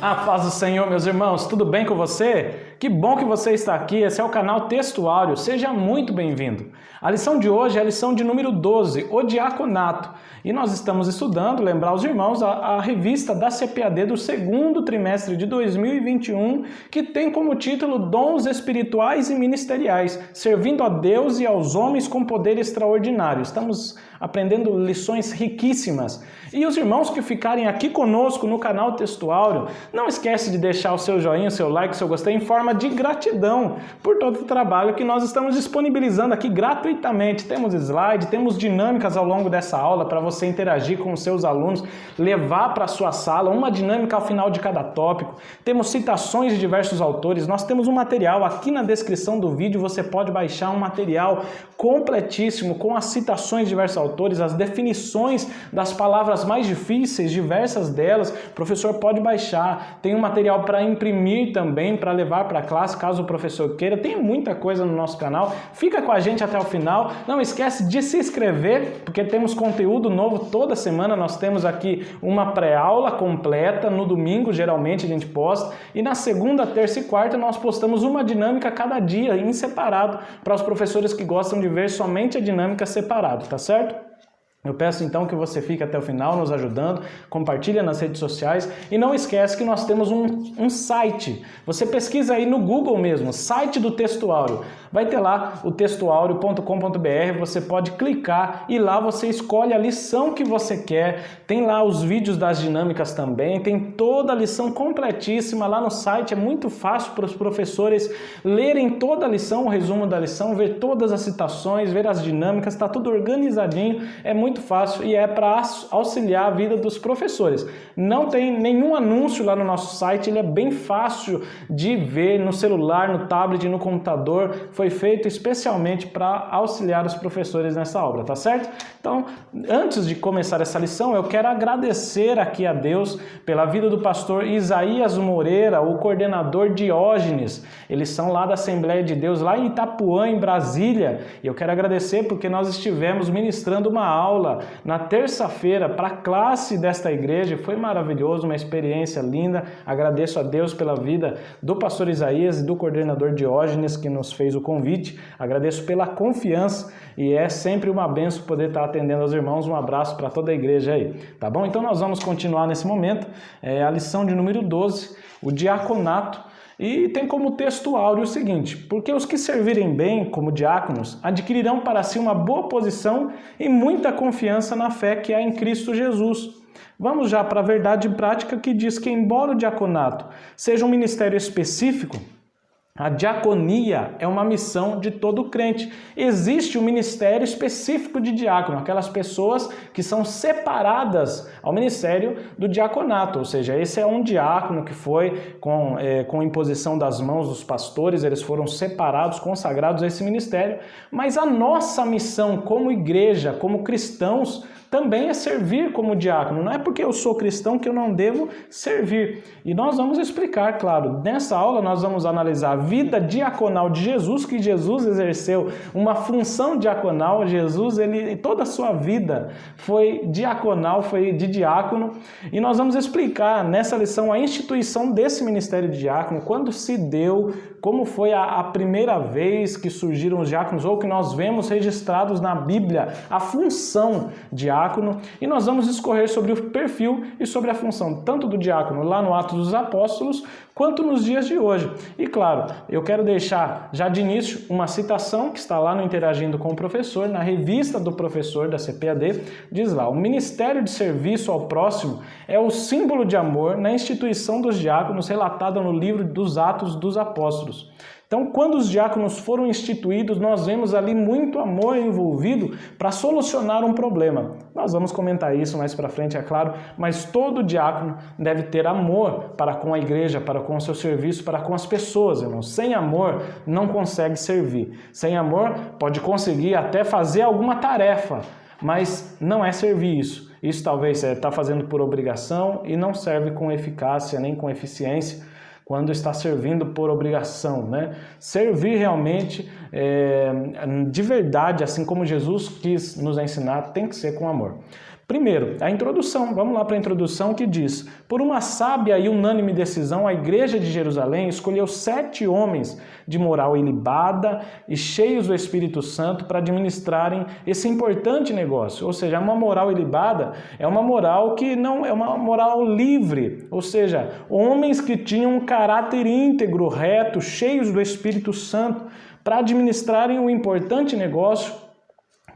A paz do Senhor, meus irmãos, tudo bem com você? Que bom que você está aqui, esse é o canal Textuário, seja muito bem-vindo. A lição de hoje é a lição de número 12, o diaconato. E nós estamos estudando, lembrar os irmãos, a revista da CPAD do segundo trimestre de 2021, que tem como título Dons Espirituais e Ministeriais, servindo a Deus e aos homens com poder extraordinário. Estamos aprendendo lições riquíssimas. E os irmãos que ficarem aqui conosco no canal Textuário, não esquece de deixar o seu joinha, o seu like, o seu gostei, em forma de gratidão por todo o trabalho que nós estamos disponibilizando aqui gratuitamente. Temos slide, temos dinâmicas ao longo dessa aula para você interagir com os seus alunos, levar para a sua sala uma dinâmica ao final de cada tópico. Temos citações de diversos autores, nós temos um material aqui na descrição do vídeo, você pode baixar um material completíssimo com as citações de diversos autores, as definições das palavras mais difíceis, diversas delas, o professor pode baixar. Tem um material para imprimir também, para levar para a classe, caso o professor queira. Tem muita coisa no nosso canal. Fica com a gente até o final. Não esquece de se inscrever, porque temos conteúdo novo toda semana. Nós temos aqui uma pré-aula completa. No domingo, geralmente, a gente posta. E na segunda, terça e quarta, nós postamos uma dinâmica cada dia, em separado, para os professores que gostam de ver somente a dinâmica separado, tá certo? Eu peço então que você fique até o final nos ajudando, compartilha nas redes sociais e não esquece que nós temos um site. Você pesquisa aí no Google mesmo, site do Textuário. Vai ter lá o textuario.com.br, você pode clicar e lá você escolhe a lição que você quer. Tem lá os vídeos das dinâmicas também, tem toda a lição completíssima lá no site. É muito fácil para os professores lerem toda a lição, o resumo da lição, ver todas as citações, ver as dinâmicas, está tudo organizadinho, é muito fácil e é para auxiliar a vida dos professores. Não tem nenhum anúncio lá no nosso site, ele é bem fácil de ver no celular, no tablet, no computador. Foi feito especialmente para auxiliar os professores nessa obra, tá certo? Então, antes de começar essa lição, eu quero agradecer aqui a Deus pela vida do pastor Isaías Moreira, o coordenador Diógenes. Eles são lá da Assembleia de Deus, lá em Itapuã, em Brasília. E eu quero agradecer porque nós estivemos ministrando uma aula na terça-feira para a classe desta igreja. Foi maravilhoso, uma experiência linda. Agradeço a Deus pela vida do pastor Isaías e do coordenador Diógenes que nos fez o convite. Agradeço pela confiança e é sempre uma bênção poder estar atendendo aos irmãos. Um abraço para toda a igreja aí, tá bom? Então nós vamos continuar nesse momento, a lição de número 12, o diaconato. E tem como textuário o seguinte: porque os que servirem bem como diáconos adquirirão para si uma boa posição e muita confiança na fé que há em Cristo Jesus. Vamos já para a verdade prática que diz que, embora o diaconato seja um ministério específico, a diaconia é uma missão de todo crente. Existe um ministério específico de diácono, aquelas pessoas que são separadas ao ministério do diaconato. Ou seja, esse é um diácono que foi com imposição das mãos dos pastores, eles foram separados, consagrados a esse ministério. Mas a nossa missão como igreja, como cristãos, também é servir como diácono. Não é porque eu sou cristão que eu não devo servir. E nós vamos explicar, claro. Nessa aula nós vamos analisar a vida diaconal de Jesus, que Jesus exerceu uma função diaconal. Jesus, toda a sua vida foi diaconal, foi de diácono. E nós vamos explicar nessa lição a instituição desse ministério de diácono, quando se deu, como foi a primeira vez que surgiram os diáconos, ou que nós vemos registrados na Bíblia, a função diácono. E nós vamos discorrer sobre o perfil e sobre a função tanto do diácono lá no Atos dos Apóstolos, quanto nos dias de hoje. E claro, eu quero deixar já de início uma citação que está lá no Interagindo com o Professor, na revista do professor da CPAD, diz lá: o ministério de serviço ao próximo é o símbolo de amor na instituição dos diáconos relatado no livro dos Atos dos Apóstolos. Então, quando os diáconos foram instituídos, nós vemos ali muito amor envolvido para solucionar um problema. Nós vamos comentar isso mais para frente, é claro, mas todo diácono deve ter amor para com a igreja, para com o seu serviço, para com as pessoas, irmãos. Sem amor, não consegue servir. Sem amor, pode conseguir até fazer alguma tarefa, mas não é servir isso. Isso talvez está fazendo por obrigação e não serve com eficácia nem com eficiência quando está servindo por obrigação, né? Servir realmente de verdade, assim como Jesus quis nos ensinar, tem que ser com amor. Primeiro, a introdução. Vamos lá para a introdução que diz: por uma sábia e unânime decisão, a igreja de Jerusalém escolheu 7 homens de moral ilibada e cheios do Espírito Santo para administrarem esse importante negócio. Ou seja, uma moral ilibada é uma moral que não é uma moral livre, ou seja, homens que tinham um caráter íntegro, reto, cheios do Espírito Santo para administrarem um importante negócio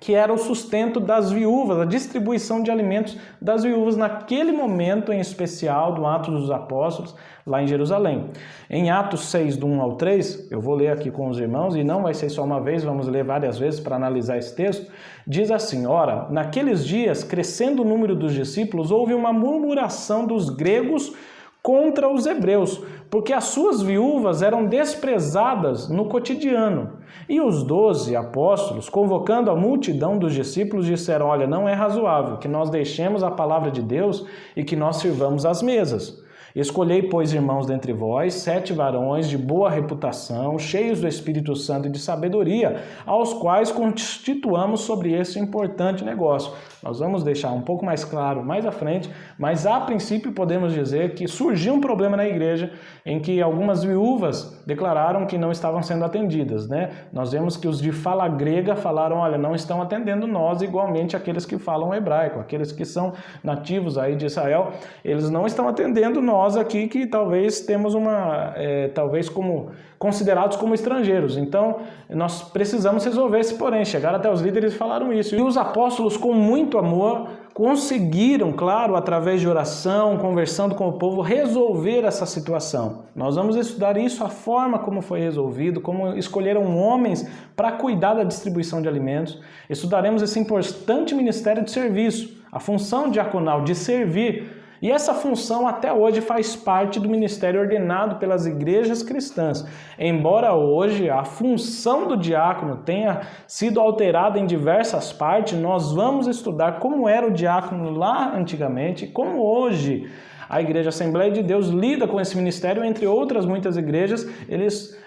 que era o sustento das viúvas, a distribuição de alimentos das viúvas naquele momento em especial do Atos dos Apóstolos, lá em Jerusalém. Em Atos 6, do 1 ao 3, eu vou ler aqui com os irmãos, e não vai ser só uma vez, vamos ler várias vezes para analisar esse texto, diz assim: ora, naqueles dias, crescendo o número dos discípulos, houve uma murmuração dos gregos contra os hebreus, porque as suas viúvas eram desprezadas no cotidiano. E os 12 apóstolos, convocando a multidão dos discípulos, disseram: olha, não é razoável que nós deixemos a palavra de Deus e que nós sirvamos às mesas. Escolhei, pois, irmãos dentre vós, 7 varões de boa reputação, cheios do Espírito Santo e de sabedoria, aos quais constituamos sobre esse importante negócio. Nós vamos deixar um pouco mais claro mais à frente, mas a princípio podemos dizer que surgiu um problema na igreja em que algumas viúvas declararam que não estavam sendo atendidas, né? Nós vemos que os de fala grega falaram: olha, não estão atendendo nós igualmente aqueles que falam hebraico, aqueles que são nativos aí de Israel, eles não estão atendendo nós aqui que talvez temos talvez como considerados como estrangeiros. Então, nós precisamos resolver esse porém. Chegaram até os líderes e falaram isso. E os apóstolos, com muito amor, conseguiram, claro, através de oração, conversando com o povo, resolver essa situação. Nós vamos estudar isso, a forma como foi resolvido, como escolheram homens para cuidar da distribuição de alimentos. Estudaremos esse importante ministério de serviço, a função diaconal de servir. E essa função até hoje faz parte do ministério ordenado pelas igrejas cristãs. Embora hoje a função do diácono tenha sido alterada em diversas partes, nós vamos estudar como era o diácono lá antigamente e como hoje a Igreja Assembleia de Deus lida com esse ministério, entre outras muitas igrejas.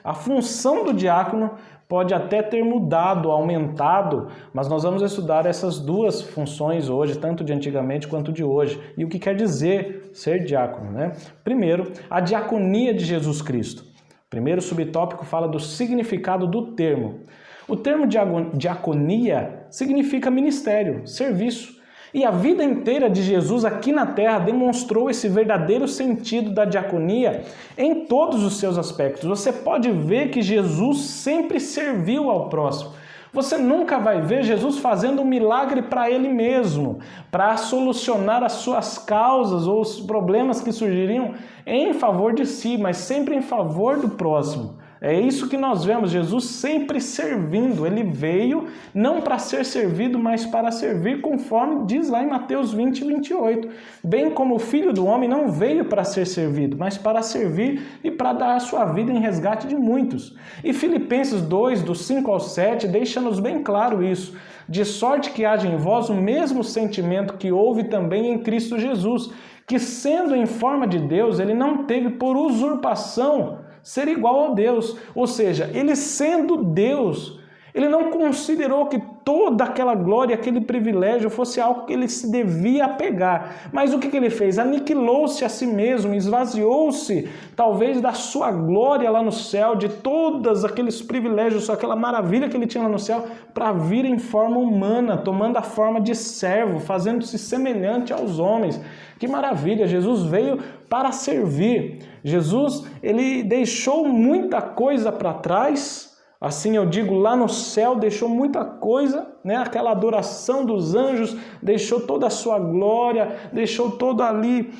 A função do diácono pode até ter mudado, aumentado, mas nós vamos estudar essas duas funções hoje, tanto de antigamente quanto de hoje. E o que quer dizer ser diácono, né? Primeiro, a diaconia de Jesus Cristo. Primeiro subtópico fala do significado do termo. O termo diaconia significa ministério, serviço. E a vida inteira de Jesus aqui na terra demonstrou esse verdadeiro sentido da diaconia em todos os seus aspectos. Você pode ver que Jesus sempre serviu ao próximo. Você nunca vai ver Jesus fazendo um milagre para ele mesmo, para solucionar as suas causas ou os problemas que surgiriam em favor de si, mas sempre em favor do próximo. É isso que nós vemos, Jesus sempre servindo. Ele veio não para ser servido, mas para servir, conforme diz lá em Mateus 20, 28. Bem como o Filho do Homem não veio para ser servido, mas para servir e para dar a sua vida em resgate de muitos. E Filipenses 2, do 5 ao 7, deixa-nos bem claro isso. De sorte que haja em vós o mesmo sentimento que houve também em Cristo Jesus, que sendo em forma de Deus, ele não teve por usurpação ser igual a Deus. Ou seja, ele sendo Deus, ele não considerou que toda aquela glória, aquele privilégio fosse algo que ele se devia apegar. Mas o que ele fez? Aniquilou-se a si mesmo, esvaziou-se talvez da sua glória lá no céu, de todos aqueles privilégios, aquela maravilha que ele tinha lá no céu, para vir em forma humana, tomando a forma de servo, fazendo-se semelhante aos homens. Que maravilha! Jesus veio para servir. Jesus, ele deixou muita coisa para trás. Assim eu digo, lá no céu deixou muita coisa, né? Aquela adoração dos anjos, deixou toda a sua glória, deixou todo ali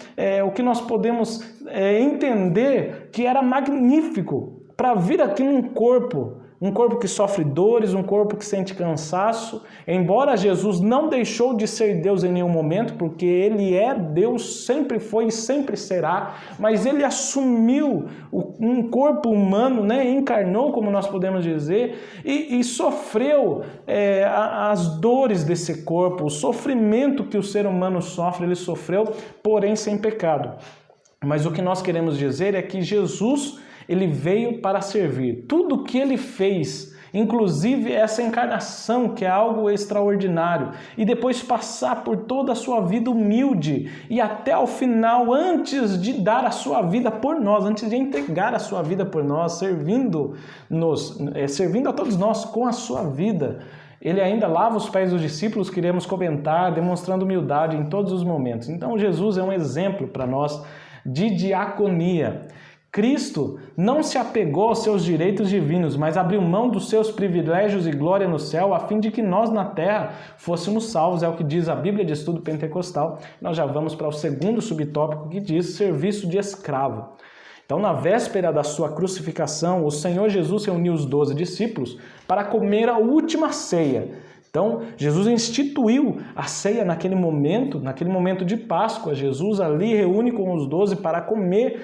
o que nós podemos entender que era magnífico para vir aqui num corpo. Um corpo que sofre dores, um corpo que sente cansaço. Embora Jesus não deixou de ser Deus em nenhum momento, porque ele é Deus, sempre foi e sempre será, mas ele assumiu um corpo humano, né? Encarnou, como nós podemos dizer, e sofreu as dores desse corpo, o sofrimento que o ser humano sofre, ele sofreu, porém sem pecado. Mas o que nós queremos dizer é que Jesus, ele veio para servir. Tudo que ele fez inclusive essa encarnação, que é algo extraordinário, e depois passar por toda a sua vida humilde e até o final, antes de dar a sua vida por nós, antes de entregar a sua vida por nós, servindo a todos nós com a sua vida. Ele ainda lava os pés dos discípulos, que iremos comentar, demonstrando humildade em todos os momentos. Então Jesus é um exemplo para nós de diaconia. Cristo não se apegou aos seus direitos divinos, mas abriu mão dos seus privilégios e glória no céu, a fim de que nós na terra fôssemos salvos, é o que diz a Bíblia de Estudo Pentecostal. Nós já vamos para o segundo subtópico, que diz serviço de escravo. Então, na véspera da sua crucificação, o Senhor Jesus reuniu os 12 discípulos para comer a última ceia. Então, Jesus instituiu a ceia naquele momento de Páscoa. Jesus ali reúne com os 12 para comer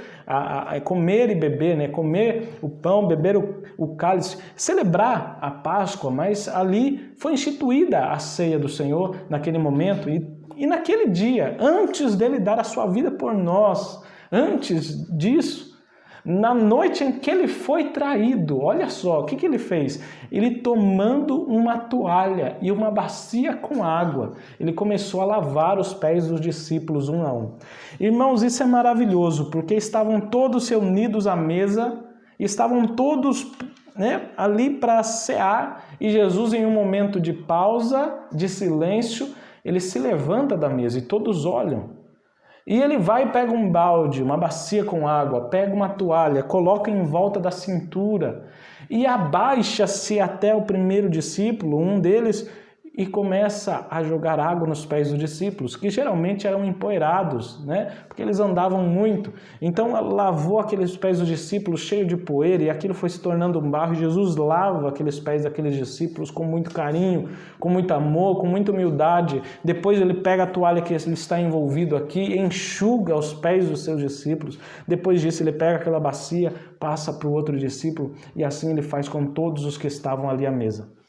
e beber, né? Comer o pão, beber o cálice, celebrar a Páscoa, mas ali foi instituída a ceia do Senhor naquele momento. E naquele dia, antes dele dar a sua vida por nós, antes disso, na noite em que ele foi traído, olha só, o que ele fez? Ele, tomando uma toalha e uma bacia com água, ele começou a lavar os pés dos discípulos um a um. Irmãos, isso é maravilhoso, porque estavam todos reunidos à mesa, estavam todos, ali para cear, e Jesus, em um momento de pausa, de silêncio, ele se levanta da mesa e todos olham. E ele vai e pega um balde, uma bacia com água, pega uma toalha, coloca em volta da cintura e abaixa-se até o primeiro discípulo, um deles, e começa a jogar água nos pés dos discípulos, que geralmente eram empoeirados, porque eles andavam muito. Então lavou aqueles pés dos discípulos cheios de poeira, e aquilo foi se tornando um barro. Jesus lava aqueles pés daqueles discípulos com muito carinho, com muito amor, com muita humildade. Depois ele pega a toalha que ele está envolvido aqui e enxuga os pés dos seus discípulos. Depois disso ele pega aquela bacia, passa para o outro discípulo, e assim ele faz com todos os que estavam ali à mesa.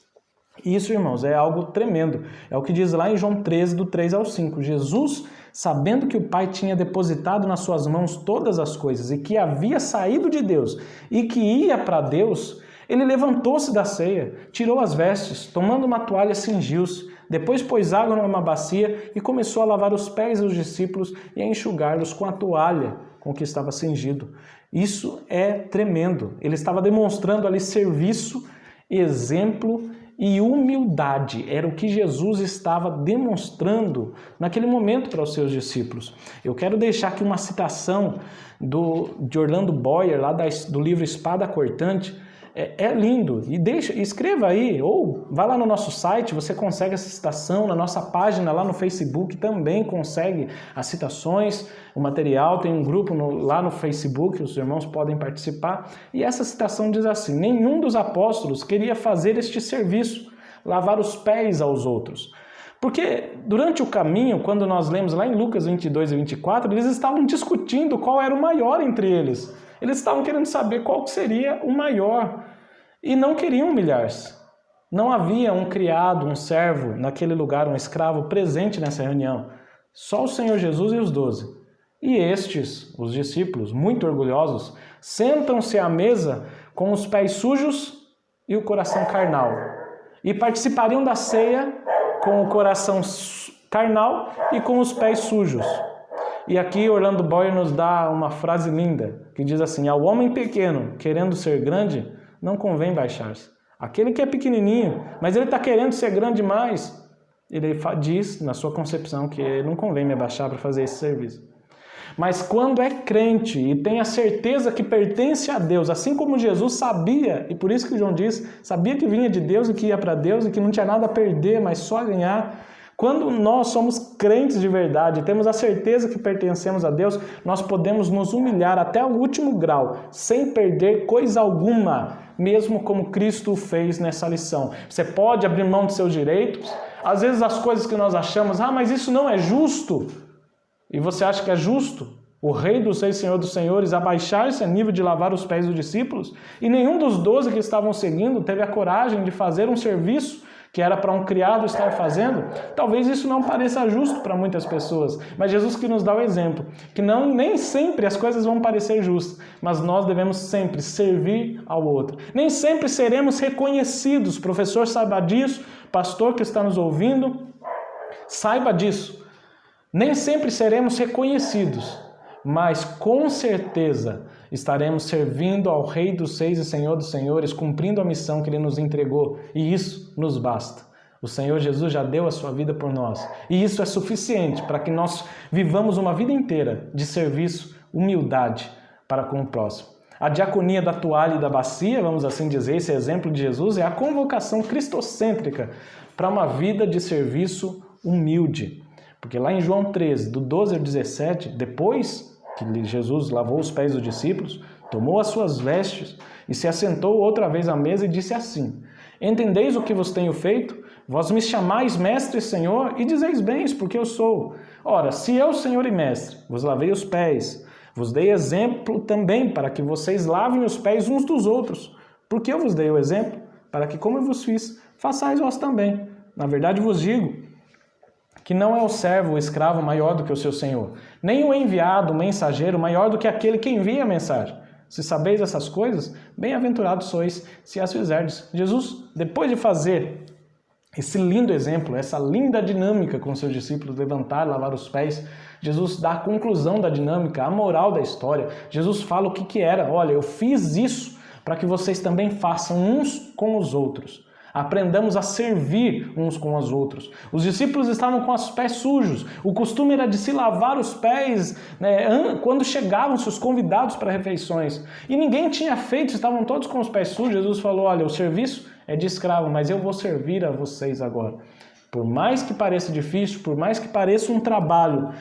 Isso, irmãos, é algo tremendo. É o que diz lá em João 13, do 3 ao 5. Jesus, sabendo que o Pai tinha depositado nas suas mãos todas as coisas e que havia saído de Deus e que ia para Deus, ele levantou-se da ceia, tirou as vestes, tomando uma toalha, cingiu-se, depois pôs água numa bacia e começou a lavar os pés dos discípulos e a enxugá-los com a toalha com que estava cingido. Isso é tremendo. Ele estava demonstrando ali serviço, exemplo e humildade. Era o que Jesus estava demonstrando naquele momento para os seus discípulos. Eu quero deixar aqui uma citação de Orlando Boyer, lá do livro Espada Cortante. É lindo. Escreva aí, ou vá lá no nosso site, você consegue essa citação. Na nossa página lá no Facebook também consegue as citações, o material. Tem um grupo lá no Facebook, os irmãos podem participar. E essa citação diz assim: nenhum dos apóstolos queria fazer este serviço, lavar os pés aos outros. Porque durante o caminho, quando nós lemos lá em Lucas 22 e 24, eles estavam discutindo qual era o maior entre eles. Eles estavam querendo saber qual seria o maior e não queriam humilhar-se. Não havia um criado, um servo naquele lugar, um escravo presente nessa reunião. Só o Senhor Jesus e os 12. E estes, os discípulos, muito orgulhosos, sentam-se à mesa com os pés sujos e o coração carnal. E participariam da ceia com o coração carnal e com os pés sujos. E aqui Orlando Boyer nos dá uma frase linda, que diz assim: ao homem pequeno, querendo ser grande, não convém baixar-se. Aquele que é pequenininho, mas ele está querendo ser grande demais, ele diz, na sua concepção, que não convém me abaixar para fazer esse serviço. Mas quando é crente e tem a certeza que pertence a Deus, assim como Jesus sabia, e por isso que João diz, sabia que vinha de Deus e que ia para Deus e que não tinha nada a perder, mas só a ganhar. Quando nós somos crentes de verdade, temos a certeza que pertencemos a Deus, nós podemos nos humilhar até o último grau, sem perder coisa alguma, mesmo como Cristo fez nessa lição. Você pode abrir mão de seus direitos, às vezes as coisas que nós achamos, mas isso não é justo, e você acha que é justo o Rei dos Reis, Senhor dos Senhores, abaixar-se a nível de lavar os pés dos discípulos, e nenhum dos 12 que estavam seguindo teve a coragem de fazer um serviço que era para um criado estar fazendo, talvez isso não pareça justo para muitas pessoas, mas Jesus que nos dá o exemplo, que nem sempre as coisas vão parecer justas, mas nós devemos sempre servir ao outro. Nem sempre seremos reconhecidos, professor saiba disso, pastor que está nos ouvindo, saiba disso. Nem sempre seremos reconhecidos, mas com certeza estaremos servindo ao Rei dos Reis e Senhor dos Senhores, cumprindo a missão que Ele nos entregou, e isso nos basta. O Senhor Jesus já deu a sua vida por nós, e isso é suficiente para que nós vivamos uma vida inteira de serviço, humildade para com o próximo. A diaconia da toalha e da bacia, vamos assim dizer, esse exemplo de Jesus, é a convocação cristocêntrica para uma vida de serviço humilde. Porque lá em João 13, do 12 ao 17, depois que Jesus lavou os pés dos discípulos, tomou as suas vestes e se assentou outra vez à mesa e disse assim: entendeis o que vos tenho feito? Vós me chamais mestre e senhor e dizeis bens, porque eu sou. Ora, se eu, senhor e mestre, vos lavei os pés, vos dei exemplo também para que vocês lavem os pés uns dos outros. Porque eu vos dei o exemplo, para que como eu vos fiz, façais vós também. Na verdade vos digo que não é o servo, o escravo, maior do que o seu senhor, nem o enviado, o mensageiro, maior do que aquele que envia a mensagem. Se sabeis essas coisas, bem-aventurados sois, se as fizerdes. Jesus, depois de fazer esse lindo exemplo, essa linda dinâmica com seus discípulos, levantar e lavar os pés, Jesus dá a conclusão da dinâmica, a moral da história. Jesus fala o que era: olha, eu fiz isso para que vocês também façam uns com os outros. Aprendamos a servir uns com os outros. Os discípulos estavam com os pés sujos. O costume era de se lavar os pés, né, quando chegavam seus convidados para refeições. E ninguém tinha feito, estavam todos com os pés sujos. Jesus falou: olha, o serviço é de escravo, mas eu vou servir a vocês agora. Por mais que pareça difícil, por mais que pareça um trabalho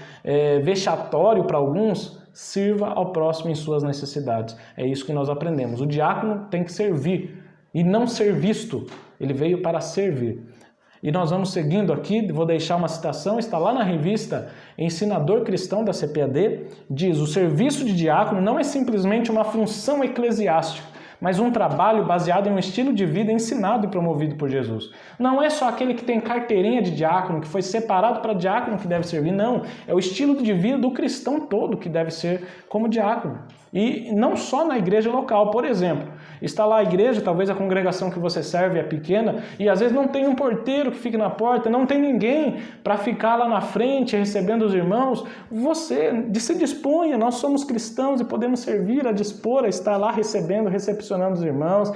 vexatório para alguns, sirva ao próximo em suas necessidades. É isso que nós aprendemos. O diácono tem que servir e não ser visto. Ele veio para servir. E nós vamos seguindo aqui, vou deixar uma citação, está lá na revista Ensinador Cristão da CPAD, diz: o serviço de diácono não é simplesmente uma função eclesiástica, mas um trabalho baseado em um estilo de vida ensinado e promovido por Jesus. Não é só aquele que tem carteirinha de diácono, que foi separado para diácono que deve servir, não. É o estilo de vida do cristão todo que deve ser como diácono. E não só na igreja local, por exemplo, está lá a igreja, talvez a congregação que você serve é pequena, e às vezes não tem um porteiro que fique na porta, não tem ninguém para ficar lá na frente recebendo os irmãos. Você se disponha, nós somos cristãos e podemos servir a dispor, a estar lá recebendo, recepcionando os irmãos.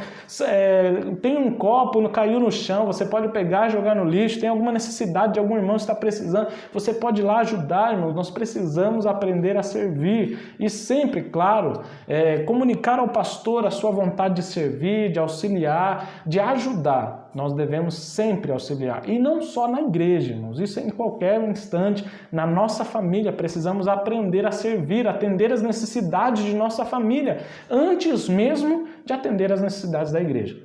Tem um copo, caiu no chão, você pode pegar e jogar no lixo. Tem alguma necessidade de algum irmão que está precisando, você pode ir lá ajudar, irmãos. Nós precisamos aprender a servir e sempre, claro, comunicar ao pastor a sua vontade de servir, de auxiliar, de ajudar. Nós devemos sempre auxiliar. E não só na igreja, irmãos. Isso é em qualquer instante. Na nossa família, precisamos aprender a servir, atender as necessidades de nossa família, antes mesmo de atender as necessidades da igreja.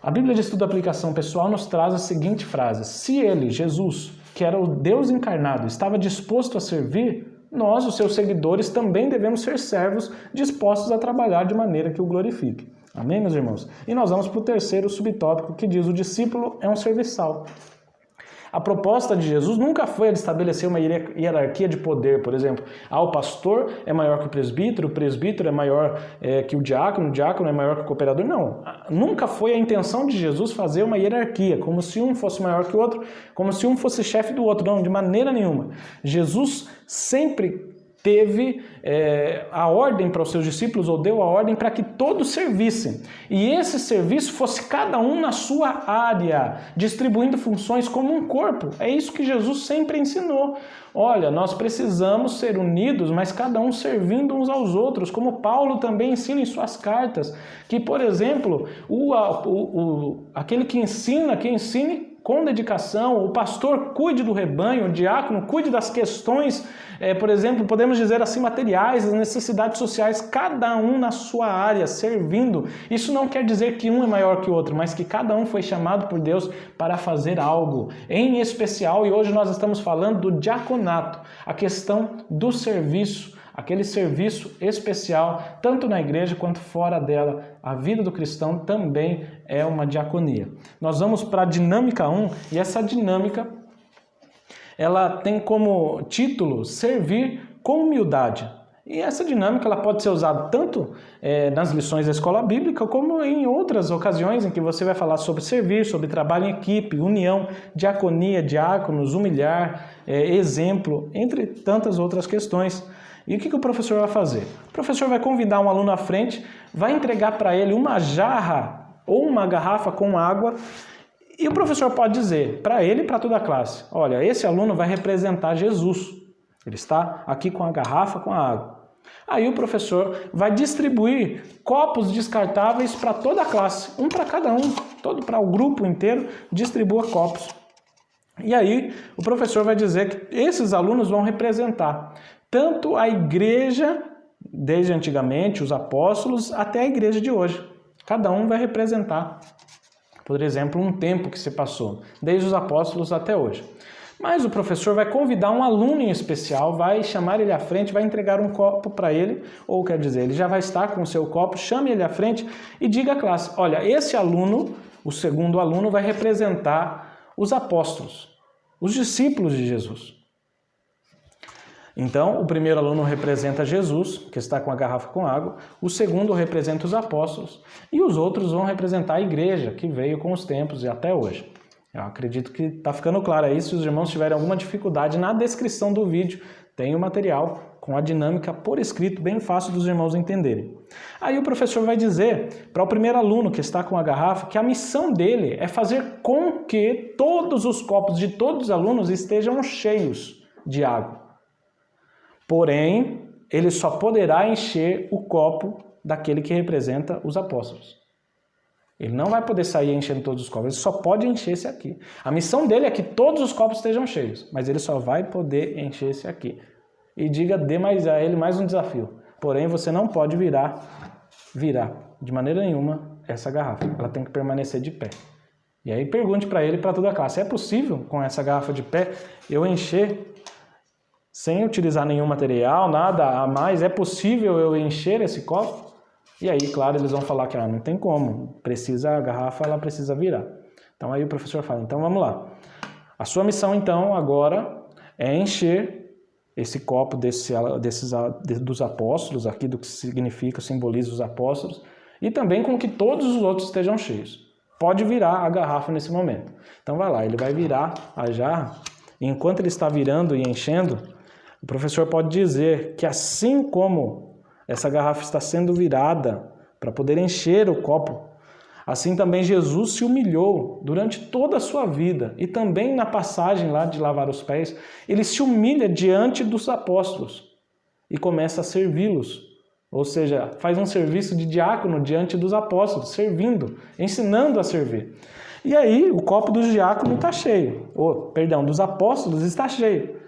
A Bíblia de Estudo e Aplicação Pessoal nos traz a seguinte frase: se ele, Jesus, que era o Deus encarnado, estava disposto a servir, nós, os seus seguidores, também devemos ser servos dispostos a trabalhar de maneira que o glorifique. Amém, meus irmãos? E nós vamos para o terceiro subtópico, que diz: o discípulo é um serviçal. A proposta de Jesus nunca foi a de estabelecer uma hierarquia de poder, por exemplo. O pastor é maior que o presbítero é maior que o diácono é maior que o cooperador. Não, nunca foi a intenção de Jesus fazer uma hierarquia, como se um fosse maior que o outro, como se um fosse chefe do outro. Não, de maneira nenhuma. Jesus sempre teve a ordem para os seus discípulos, ou deu a ordem para que todos servissem. E esse serviço fosse cada um na sua área, distribuindo funções como um corpo. É isso que Jesus sempre ensinou. Olha, nós precisamos ser unidos, mas cada um servindo uns aos outros, como Paulo também ensina em suas cartas, que, por exemplo, aquele que ensina, que ensine com dedicação, o pastor cuide do rebanho, o diácono cuide das questões, por exemplo, podemos dizer assim, materiais, as necessidades sociais, cada um na sua área, servindo. Isso não quer dizer que um é maior que o outro, mas que cada um foi chamado por Deus para fazer algo em especial, e hoje nós estamos falando do diaconato, a questão do serviço, aquele serviço especial, tanto na igreja quanto fora dela, A vida do cristão também é uma diaconia. Nós vamos para a dinâmica 1 e essa dinâmica ela tem como título servir com humildade. E essa dinâmica ela pode ser usada tanto nas lições da escola bíblica, como em outras ocasiões em que você vai falar sobre servir, sobre trabalho em equipe, união, diaconia, diáconos, humilhar, exemplo, entre tantas outras questões. E o que o professor vai fazer? O professor vai convidar um aluno à frente, vai entregar para ele uma jarra ou uma garrafa com água, e o professor pode dizer para ele e para toda a classe: olha, esse aluno vai representar Jesus. Ele está aqui com a garrafa, com a água. Aí o professor vai distribuir copos descartáveis para toda a classe, um para cada um, todo para o grupo inteiro, distribua copos. E aí o professor vai dizer que esses alunos vão representar tanto a igreja, desde antigamente, os apóstolos, até a igreja de hoje. Cada um vai representar, por exemplo, um tempo que se passou, desde os apóstolos até hoje. Mas o professor vai convidar um aluno em especial, vai chamar ele à frente, vai entregar um copo para ele, ou quer dizer, ele já vai estar com o seu copo, chame ele à frente e diga à classe: olha, esse aluno, o segundo aluno, vai representar os apóstolos, os discípulos de Jesus. Então, o primeiro aluno representa Jesus, que está com a garrafa com água, o segundo representa os apóstolos, e os outros vão representar a igreja, que veio com os tempos e até hoje. Eu acredito que está ficando claro aí. Se os irmãos tiverem alguma dificuldade, na descrição do vídeo tem o material com a dinâmica por escrito, bem fácil dos irmãos entenderem. Aí o professor vai dizer para o primeiro aluno que está com a garrafa que a missão dele é fazer com que todos os copos de todos os alunos estejam cheios de água. Porém, ele só poderá encher o copo daquele que representa os apóstolos. Ele não vai poder sair enchendo todos os copos, ele só pode encher esse aqui. A missão dele é que todos os copos estejam cheios, mas ele só vai poder encher esse aqui. E diga, dê mais a ele mais um desafio. Porém, você não pode virar de maneira nenhuma essa garrafa. Ela tem que permanecer de pé. E aí pergunte para ele e para toda a classe: é possível com essa garrafa de pé eu encher sem utilizar nenhum material, nada a mais? É possível eu encher esse copo? E aí, claro, eles vão falar que não tem como, a garrafa ela precisa virar. Então aí o professor fala: então vamos lá. A sua missão então agora é encher esse copo dos apóstolos, aqui do que significa, simboliza os apóstolos, e também com que todos os outros estejam cheios. Pode virar a garrafa nesse momento. Então vai lá, ele vai virar a jarra, e enquanto ele está virando e enchendo, o professor pode dizer que assim como essa garrafa está sendo virada para poder encher o copo, assim também Jesus se humilhou durante toda a sua vida, e também na passagem lá de lavar os pés, ele se humilha diante dos apóstolos e começa a servi-los. Ou seja, faz um serviço de diácono diante dos apóstolos, servindo, ensinando a servir. E aí o copo dos diáconos está cheio, dos apóstolos está cheio.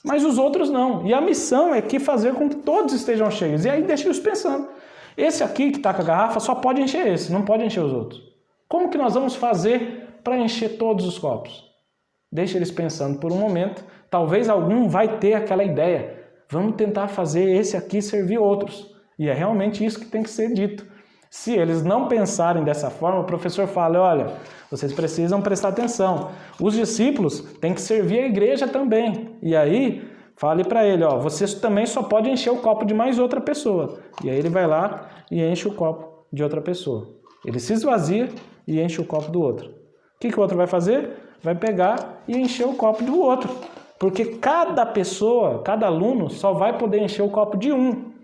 Mas os outros não. E a missão é que fazer com que todos estejam cheios. E aí deixa eles pensando. Esse aqui que está com a garrafa só pode encher esse, não pode encher os outros. Como que nós vamos fazer para encher todos os copos? Deixa eles pensando por um momento. Talvez algum vai ter aquela ideia. Vamos tentar fazer esse aqui servir outros. E é realmente isso que tem que ser dito. Se eles não pensarem dessa forma, o professor fala: olha, vocês precisam prestar atenção. Os discípulos têm que servir a igreja também. E aí, fale para ele: você também só pode encher o copo de mais outra pessoa. E aí ele vai lá e enche o copo de outra pessoa. Ele se esvazia e enche o copo do outro. O que o outro vai fazer? Vai pegar e encher o copo do outro. Porque cada pessoa, cada aluno, só vai poder encher o copo de um.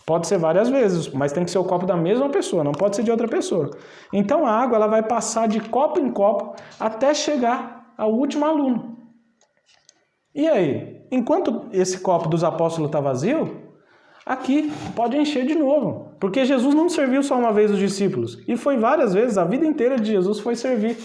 Pode ser várias vezes, mas tem que ser o copo da mesma pessoa, não pode ser de outra pessoa. Então a água ela vai passar de copo em copo até chegar ao último aluno. E aí, enquanto esse copo dos apóstolos está vazio, aqui pode encher de novo. Porque Jesus não serviu só uma vez os discípulos, e foi várias vezes, a vida inteira de Jesus foi servir.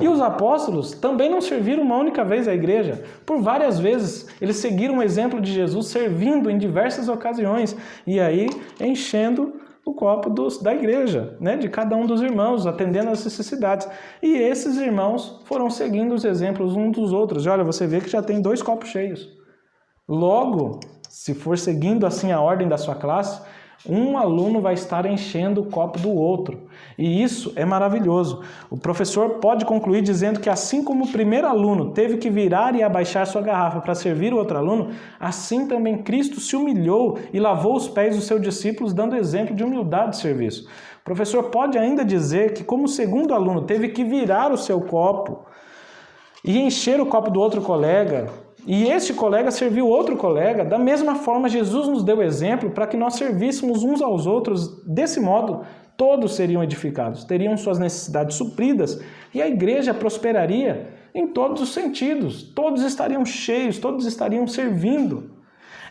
E os apóstolos também não serviram uma única vez a igreja. Por várias vezes, eles seguiram o exemplo de Jesus, servindo em diversas ocasiões. E aí, enchendo o copo da igreja, de cada um dos irmãos, atendendo às necessidades. E esses irmãos foram seguindo os exemplos uns dos outros. E olha, você vê que já tem 2 copos cheios. Logo, se for seguindo assim a ordem da sua classe, Um aluno vai estar enchendo o copo do outro. E isso é maravilhoso. O professor pode concluir dizendo que assim como o primeiro aluno teve que virar e abaixar sua garrafa para servir o outro aluno, assim também Cristo se humilhou e lavou os pés dos seus discípulos, dando exemplo de humildade e serviço. O professor pode ainda dizer que como o segundo aluno teve que virar o seu copo e encher o copo do outro colega, e este colega serviu outro colega, da mesma forma Jesus nos deu exemplo para que nós servíssemos uns aos outros. Desse modo, todos seriam edificados, teriam suas necessidades supridas e a igreja prosperaria em todos os sentidos. Todos estariam cheios, todos estariam servindo.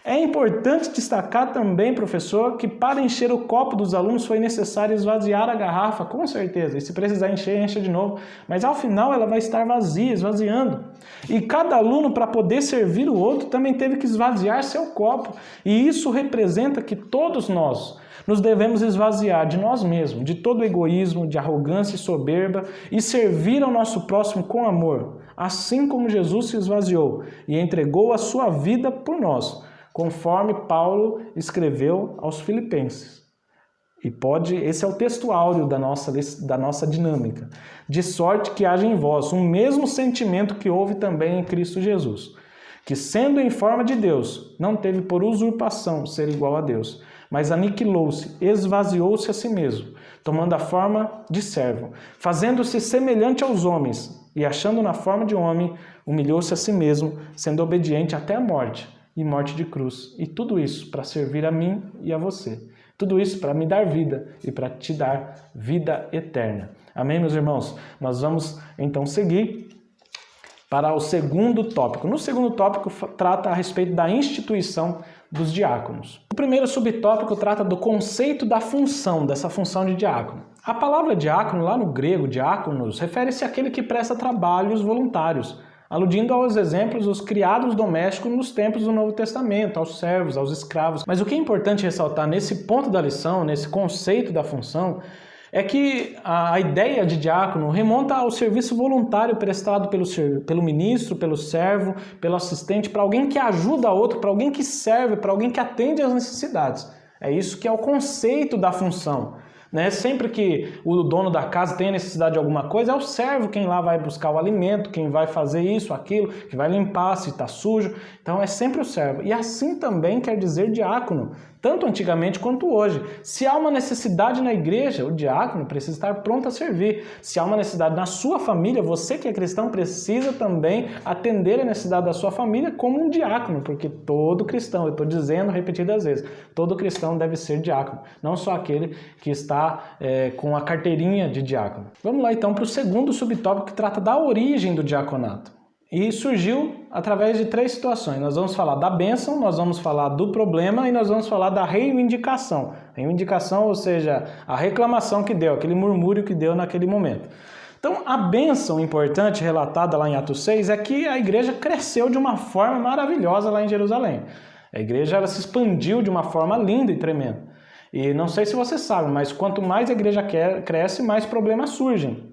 É importante destacar também, professor, que para encher o copo dos alunos foi necessário esvaziar a garrafa, com certeza. E se precisar encher, encha de novo. Mas ao final ela vai estar vazia, esvaziando. E cada aluno, para poder servir o outro, também teve que esvaziar seu copo. E isso representa que todos nós nos devemos esvaziar de nós mesmos, de todo egoísmo, de arrogância e soberba, e servir ao nosso próximo com amor, assim como Jesus se esvaziou e entregou a sua vida por nós, conforme Paulo escreveu aos Filipenses. E esse é o texto áureo da nossa dinâmica. De sorte que haja em vós um mesmo sentimento que houve também em Cristo Jesus, que sendo em forma de Deus, não teve por usurpação ser igual a Deus, mas aniquilou-se, esvaziou-se a si mesmo, tomando a forma de servo, fazendo-se semelhante aos homens, e achando na forma de homem, humilhou-se a si mesmo, sendo obediente até a morte, e morte de cruz. E tudo isso para servir a mim e a você. Tudo isso para me dar vida e para te dar vida eterna. Amém, meus irmãos? Nós vamos então seguir para o segundo tópico. No segundo tópico trata a respeito da instituição dos diáconos. O primeiro subtópico trata do conceito da função, dessa função de diácono. A palavra diácono, lá no grego, diáconos, refere-se àquele que presta trabalhos voluntários, aludindo aos exemplos dos criados domésticos nos tempos do Novo Testamento, aos servos, aos escravos. Mas o que é importante ressaltar nesse ponto da lição, nesse conceito da função, é que a ideia de diácono remonta ao serviço voluntário prestado pelo ministro, pelo servo, pelo assistente, para alguém que ajuda outro, para alguém que serve, para alguém que atende às necessidades. É isso que é o conceito da função. Sempre que o dono da casa tem a necessidade de alguma coisa, é o servo quem lá vai buscar o alimento, quem vai fazer isso, aquilo, que vai limpar se está sujo. Então é sempre o servo. E assim também quer dizer diácono, tanto antigamente quanto hoje. Se há uma necessidade na igreja, o diácono precisa estar pronto a servir. Se há uma necessidade na sua família, você que é cristão precisa também atender a necessidade da sua família como um diácono, porque todo cristão, eu estou dizendo repetidas vezes, todo cristão deve ser diácono, não só aquele que está com a carteirinha de diácono. Vamos lá então para o segundo subtópico que trata da origem do diaconato. E surgiu através de 3 situações. Nós vamos falar da bênção, nós vamos falar do problema e nós vamos falar da reivindicação. Reivindicação, ou seja, a reclamação que deu, aquele murmúrio que deu naquele momento. Então, a bênção importante relatada lá em Atos 6 é que a igreja cresceu de uma forma maravilhosa lá em Jerusalém. A igreja ela se expandiu de uma forma linda e tremenda. E não sei se você sabe, mas quanto mais a igreja cresce, mais problemas surgem.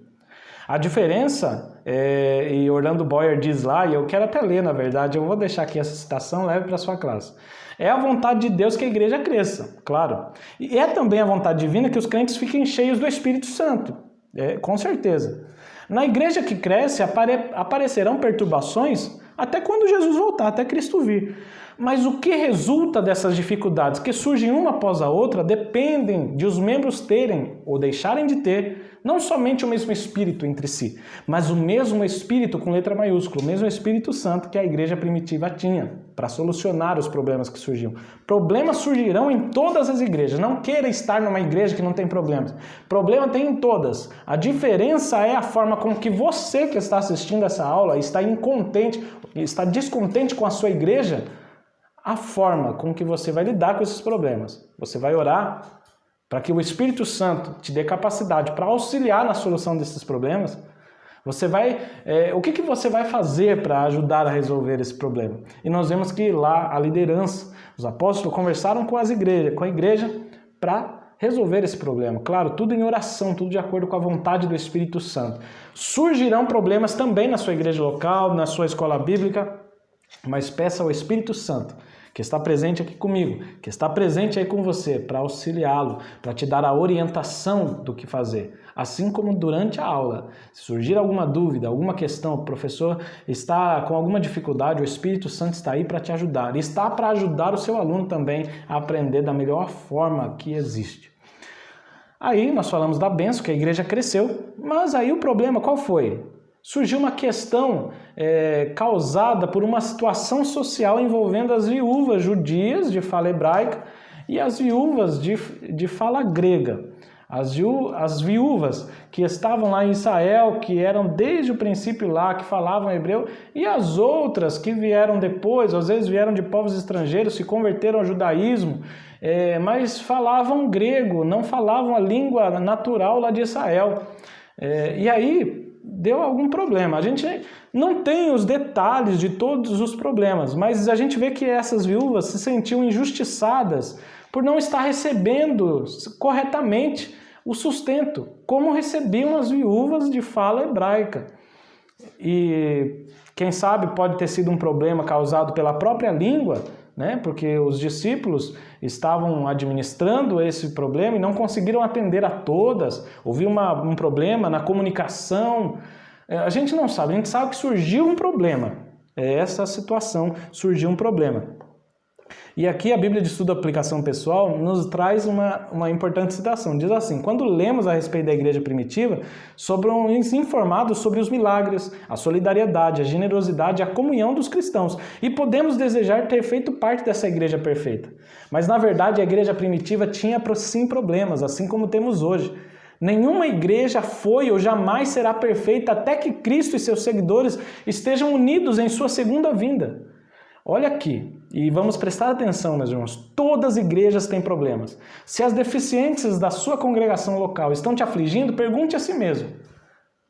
A diferença, e Orlando Boyer diz lá, e eu quero até ler na verdade, eu vou deixar aqui essa citação, leve para a sua classe. É a vontade de Deus que a igreja cresça, claro. E é também a vontade divina que os crentes fiquem cheios do Espírito Santo, com certeza. Na igreja que cresce aparecerão perturbações até quando Jesus voltar, até Cristo vir. Mas o que resulta dessas dificuldades que surgem uma após a outra dependem de os membros terem ou deixarem de ter não somente o mesmo Espírito entre si, mas o mesmo Espírito com letra maiúscula, o mesmo Espírito Santo que a igreja primitiva tinha para solucionar os problemas que surgiam. Problemas surgirão em todas as igrejas. Não queira estar numa igreja que não tem problemas. Problema tem em todas. A diferença é a forma com que você que está assistindo essa aula está descontente com a sua igreja, a forma com que você vai lidar com esses problemas. Você vai orar para que o Espírito Santo te dê capacidade para auxiliar na solução desses problemas. O que você vai fazer para ajudar a resolver esse problema? E nós vemos que lá a liderança, os apóstolos conversaram com a igreja para resolver esse problema. Claro, tudo em oração, tudo de acordo com a vontade do Espírito Santo. Surgirão problemas também na sua igreja local, na sua escola bíblica. mas peça ao Espírito Santo, que está presente aqui comigo, que está presente aí com você, para auxiliá-lo, para te dar a orientação do que fazer. Assim como durante a aula, se surgir alguma dúvida, alguma questão, o professor está com alguma dificuldade, o Espírito Santo está aí para te ajudar. E está para ajudar o seu aluno também a aprender da melhor forma que existe. Aí nós falamos da bênção, que a igreja cresceu, mas aí o problema qual foi? Surgiu uma questão causada por uma situação social envolvendo as viúvas judias de fala hebraica e as viúvas de fala grega. As viúvas que estavam lá em Israel, que eram desde o princípio lá, que falavam hebreu, e as outras que vieram depois, às vezes vieram de povos estrangeiros, se converteram ao judaísmo, mas falavam grego, não falavam a língua natural lá de Israel. E aí deu algum problema. A gente não tem os detalhes de todos os problemas, mas a gente vê que essas viúvas se sentiam injustiçadas por não estar recebendo corretamente o sustento, como recebiam as viúvas de fala hebraica. E quem sabe pode ter sido um problema causado pela própria língua, né? Porque os discípulos estavam administrando esse problema e não conseguiram atender a todas. Houve um problema na comunicação. A gente não sabe, a gente sabe que surgiu um problema. Essa situação, surgiu um problema. E aqui a Bíblia de Estudo e Aplicação Pessoal nos traz uma importante citação. Diz assim: quando lemos a respeito da igreja primitiva, somos informados sobre os milagres, a solidariedade, a generosidade e a comunhão dos cristãos. E podemos desejar ter feito parte dessa igreja perfeita. Mas na verdade a igreja primitiva tinha sim problemas, assim como temos hoje. Nenhuma igreja foi ou jamais será perfeita até que Cristo e seus seguidores estejam unidos em sua segunda vinda. Olha aqui, e vamos prestar atenção, meus irmãos, todas as igrejas têm problemas. Se as deficiências da sua congregação local estão te afligindo, pergunte a si mesmo.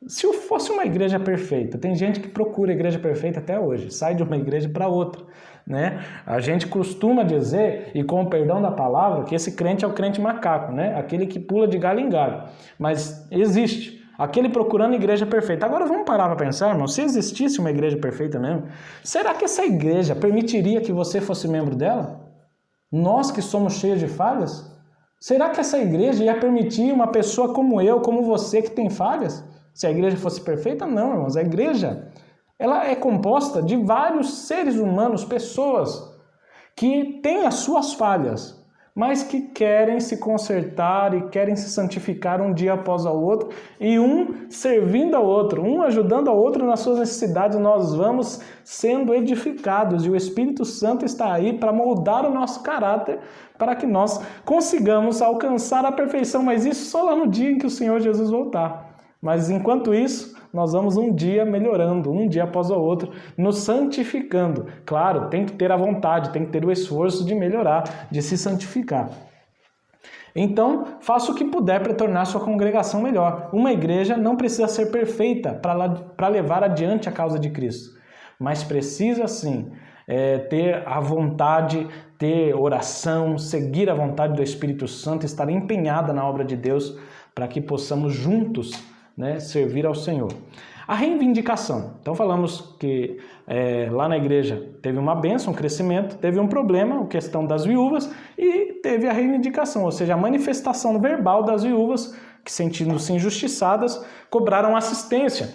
Se eu fosse uma igreja perfeita, tem gente que procura a igreja perfeita até hoje, sai de uma igreja para outra, né? A gente costuma dizer, e com o perdão da palavra, que esse crente é o crente macaco, né? Aquele que pula de galho em galho. Mas existe. Aquele procurando a igreja perfeita. Agora vamos parar para pensar, irmão, se existisse uma igreja perfeita mesmo, será que essa igreja permitiria que você fosse membro dela? Nós que somos cheios de falhas? Será que essa igreja ia permitir uma pessoa como eu, como você, que tem falhas? Se a igreja fosse perfeita? Não, irmãos. A igreja, ela é composta de vários seres humanos, pessoas que têm as suas falhas, mas que querem se consertar e querem se santificar um dia após o outro, e um servindo ao outro, um ajudando ao outro nas suas necessidades, nós vamos sendo edificados, e o Espírito Santo está aí para moldar o nosso caráter, para que nós consigamos alcançar a perfeição, mas isso só lá no dia em que o Senhor Jesus voltar. Mas enquanto isso, nós vamos um dia melhorando, um dia após o outro, nos santificando. Claro, tem que ter a vontade, tem que ter o esforço de melhorar, de se santificar. Então, faça o que puder para tornar sua congregação melhor. Uma igreja não precisa ser perfeita para levar adiante a causa de Cristo, mas precisa sim ter a vontade, ter oração, seguir a vontade do Espírito Santo, estar empenhada na obra de Deus, para que possamos juntos servir ao Senhor. A reivindicação. Então falamos que lá na igreja teve uma bênção, um crescimento, teve um problema, a questão das viúvas, e teve a reivindicação, ou seja, a manifestação verbal das viúvas, que sentindo-se injustiçadas, cobraram assistência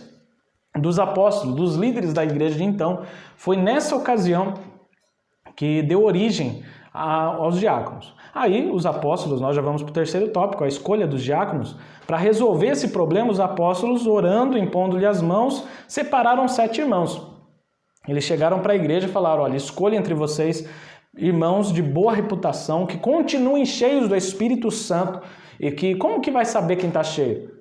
dos apóstolos, dos líderes da igreja de então. Foi nessa ocasião que deu origem aos diáconos. Aí os apóstolos, nós já vamos para o terceiro tópico, a escolha dos diáconos. Para resolver esse problema, os apóstolos, orando, impondo-lhe as mãos, separaram 7 irmãos. Eles chegaram para a igreja e falaram: olha, escolha entre vocês irmãos de boa reputação, que continuem cheios do Espírito Santo. E que, como que vai saber quem está cheio?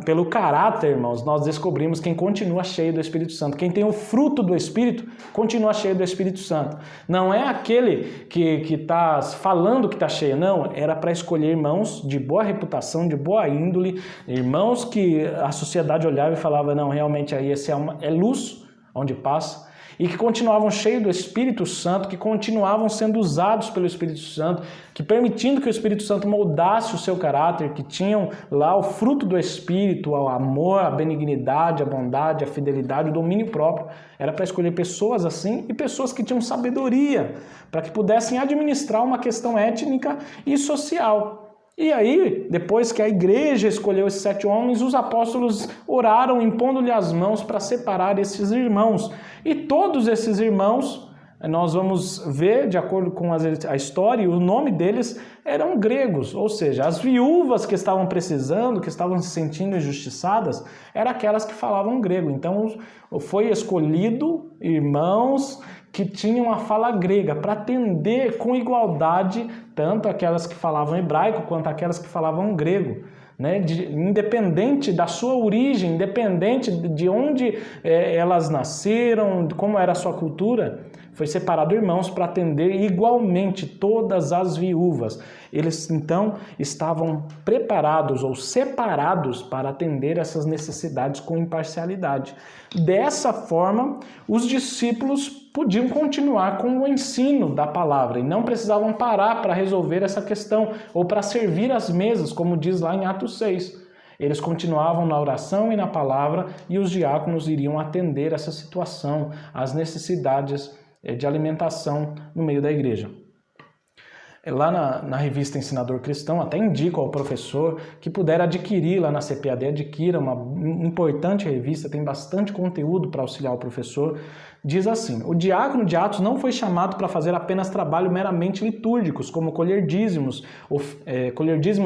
Pelo caráter, irmãos, nós descobrimos quem continua cheio do Espírito Santo. Quem tem o fruto do Espírito, continua cheio do Espírito Santo. Não é aquele que está falando que está cheio, não. Era para escolher irmãos de boa reputação, de boa índole, irmãos que a sociedade olhava e falava: não, realmente aí esse é luz onde passa. e que continuavam cheios do Espírito Santo, que continuavam sendo usados pelo Espírito Santo, que permitindo que o Espírito Santo moldasse o seu caráter, que tinham lá o fruto do Espírito, o amor, a benignidade, a bondade, a fidelidade, o domínio próprio. Era para escolher pessoas assim e pessoas que tinham sabedoria, para que pudessem administrar uma questão étnica e social. E aí, depois que a igreja escolheu esses 7 homens, os apóstolos oraram impondo-lhe as mãos para separar esses irmãos. E todos esses irmãos, nós vamos ver, de acordo com a história, o nome deles eram gregos, ou seja, as viúvas que estavam precisando, que estavam se sentindo injustiçadas, eram aquelas que falavam grego. Então, foi escolhido irmãos que tinham a fala grega para atender com igualdade tanto aquelas que falavam hebraico quanto aquelas que falavam grego, né? Independente da sua origem, independente de onde elas nasceram, de como era a sua cultura, foi separado irmãos para atender igualmente todas as viúvas. Eles então estavam preparados ou separados para atender essas necessidades com imparcialidade. Dessa forma, os discípulos podiam continuar com o ensino da palavra e não precisavam parar para resolver essa questão ou para servir as mesas, como diz lá em Atos 6. Eles continuavam na oração e na palavra e os diáconos iriam atender essa situação, as necessidades de alimentação no meio da igreja. Lá na revista Ensinador Cristão, até indico ao professor que puder adquirir lá na CPAD, adquira uma importante revista, tem bastante conteúdo para auxiliar o professor. Diz assim: o diácono de Atos não foi chamado para fazer apenas trabalho meramente litúrgicos, como colher dízimos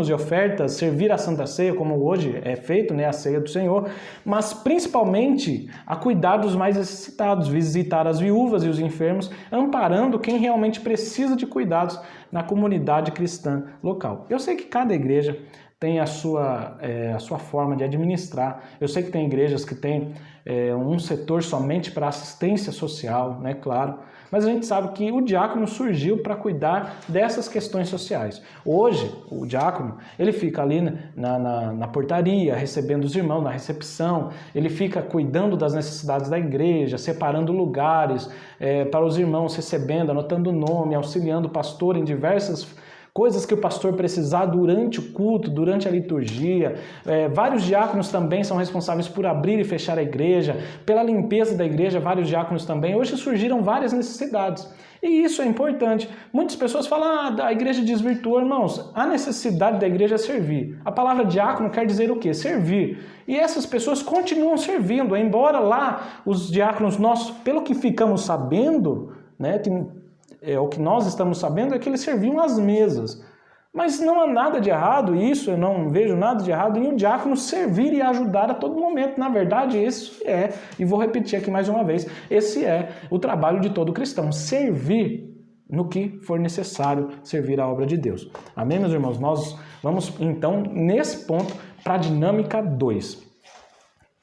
e ofertas, servir a Santa Ceia, como hoje é feito, né, a ceia do Senhor, mas principalmente a cuidar dos mais necessitados, visitar as viúvas e os enfermos, amparando quem realmente precisa de cuidados na comunidade cristã local. Eu sei que cada igreja tem a sua forma de administrar. Eu sei que tem igrejas que têm um setor somente para assistência social, né, claro. Mas a gente sabe que o diácono surgiu para cuidar dessas questões sociais. Hoje, o diácono, ele fica ali na portaria, recebendo os irmãos, na recepção, ele fica cuidando das necessidades da igreja, separando lugares para os irmãos, recebendo, anotando o nome, auxiliando o pastor em diversas coisas que o pastor precisar durante o culto, durante a liturgia. Vários diáconos também são responsáveis por abrir e fechar a igreja, pela limpeza da igreja, vários diáconos também. Hoje surgiram várias necessidades. E isso é importante. Muitas pessoas falam, a igreja desvirtuou. Irmãos, a necessidade da igreja é servir. A palavra diácono quer dizer o quê? Servir. E essas pessoas continuam servindo, embora lá os diáconos, nós, pelo que ficamos sabendo, né, o que nós estamos sabendo é que eles serviam às mesas. Mas não há nada de errado, eu não vejo nada de errado em o diácono servir e ajudar a todo momento. Na verdade, esse e vou repetir aqui mais uma vez, esse é o trabalho de todo cristão, servir no que for necessário, servir a obra de Deus. Amém, meus irmãos? Nós vamos, então, nesse ponto, para a dinâmica 2.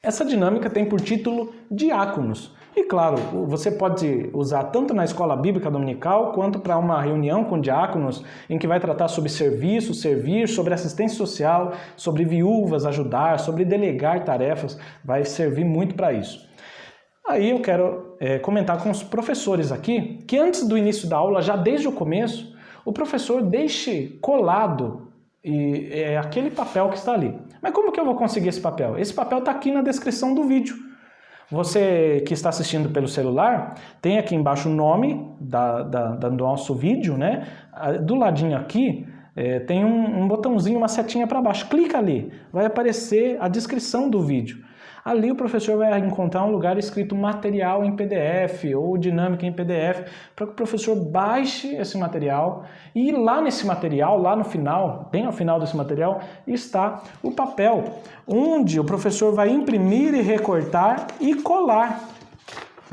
Essa dinâmica tem por título Diáconos. E claro, você pode usar tanto na escola bíblica dominical, quanto para uma reunião com diáconos, em que vai tratar sobre serviço, servir, sobre assistência social, sobre viúvas, ajudar, sobre delegar tarefas, vai servir muito para isso. Aí eu quero comentar com os professores aqui, que antes do início da aula, já desde o começo, o professor deixe colado aquele papel que está ali. Mas como que eu vou conseguir esse papel? Esse papel está aqui na descrição do vídeo. Você que está assistindo pelo celular, tem aqui embaixo o nome do nosso vídeo, né? Do ladinho aqui tem um botãozinho, uma setinha para baixo. Clica ali, vai aparecer a descrição do vídeo. Ali o professor vai encontrar um lugar escrito material em PDF ou dinâmica em PDF, para que o professor baixe esse material e lá nesse material, lá no final, bem ao final desse material, está o papel, onde o professor vai imprimir e recortar e colar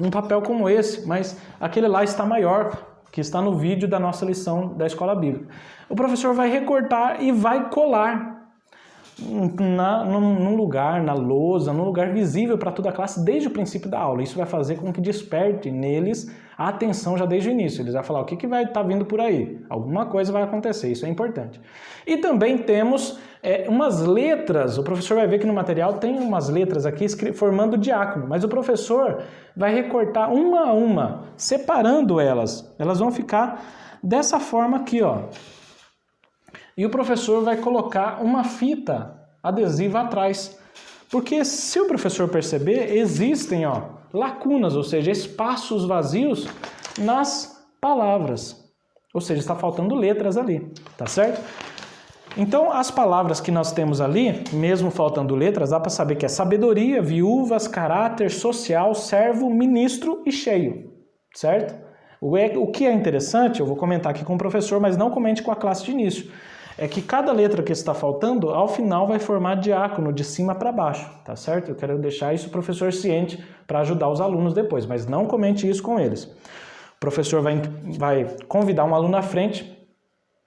um papel como esse, mas aquele lá está maior, que está no vídeo da nossa lição da Escola Bíblica. O professor vai recortar e vai colar. num lugar, na lousa, num lugar visível para toda a classe desde o princípio da aula. Isso vai fazer com que desperte neles a atenção já desde o início. Eles vão falar, o que vai estar vindo por aí? Alguma coisa vai acontecer, isso é importante. E também temos umas letras, o professor vai ver que no material tem umas letras aqui formando o diácono, mas o professor vai recortar uma a uma, separando elas. Elas vão ficar dessa forma aqui, ó. E o professor vai colocar uma fita adesiva atrás. Porque se o professor perceber, existem lacunas, ou seja, espaços vazios nas palavras. Ou seja, está faltando letras ali, tá certo? Então, as palavras que nós temos ali, mesmo faltando letras, dá para saber que é sabedoria, viúvas, caráter, social, servo, ministro e cheio, certo? O que é interessante, eu vou comentar aqui com o professor, mas não comente com a classe de início, é que cada letra que está faltando, ao final vai formar diácono, de cima para baixo, tá certo? Eu quero deixar isso o professor ciente para ajudar os alunos depois, mas não comente isso com eles. O professor vai convidar um aluno à frente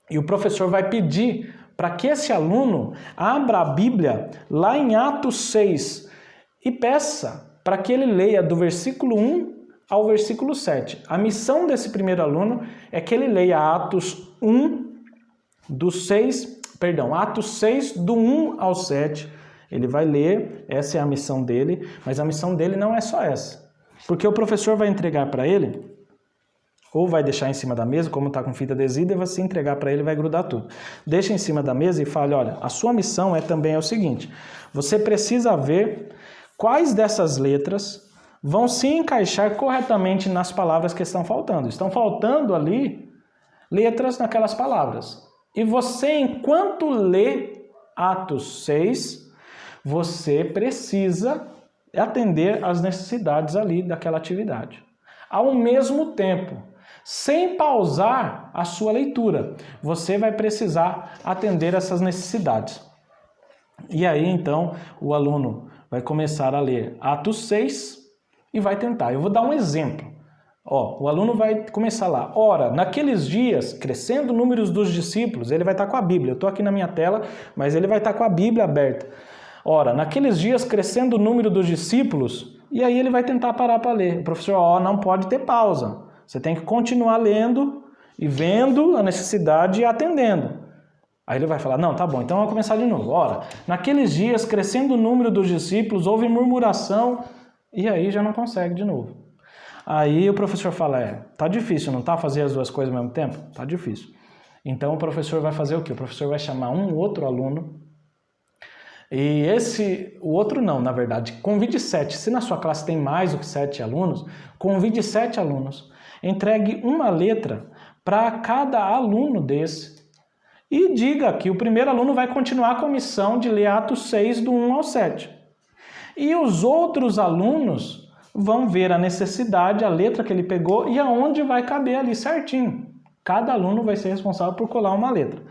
e o professor vai pedir para que esse aluno abra a Bíblia lá em Atos 6 e peça para que ele leia do versículo 1 ao versículo 7. A missão desse primeiro aluno é que ele leia Atos 6, do 1 ao 7. Ele vai ler, essa é a missão dele, mas a missão dele não é só essa. Porque o professor vai entregar para ele, ou vai deixar em cima da mesa, como está com fita adesiva, e vai se entregar para ele, vai grudar tudo. Deixa em cima da mesa e fala, olha, a sua missão também é o seguinte, você precisa ver quais dessas letras vão se encaixar corretamente nas palavras que estão faltando. Estão faltando ali letras naquelas palavras. E você, enquanto lê Atos 6, você precisa atender às necessidades ali daquela atividade. Ao mesmo tempo, sem pausar a sua leitura, você vai precisar atender essas necessidades. E aí, então, o aluno vai começar a ler Atos 6 e vai tentar. Eu vou dar um exemplo. O aluno vai começar lá. Ora, naqueles dias, crescendo o número dos discípulos, ele vai estar com a Bíblia. Eu estou aqui na minha tela, mas ele vai estar com a Bíblia aberta. Ora, naqueles dias, crescendo o número dos discípulos, e aí ele vai tentar parar para ler. O professor, não pode ter pausa. Você tem que continuar lendo e vendo a necessidade e atendendo. Aí ele vai falar, não, tá bom, então vamos começar de novo. Ora, naqueles dias, crescendo o número dos discípulos, houve murmuração, e aí já não consegue de novo. Aí o professor fala, tá difícil, não tá? Fazer as duas coisas ao mesmo tempo? Tá difícil. Então o professor vai fazer o quê? O professor vai chamar um outro aluno, e o outro não, na verdade, convide 7. Se na sua classe tem mais do que 7 alunos, convide 7 alunos. Entregue uma letra para cada aluno desse. E diga que o primeiro aluno vai continuar com a missão de ler Atos 6, do 1 ao 7. E os outros alunos vão ver a necessidade, a letra que ele pegou e aonde vai caber ali certinho. Cada aluno vai ser responsável por colar uma letra.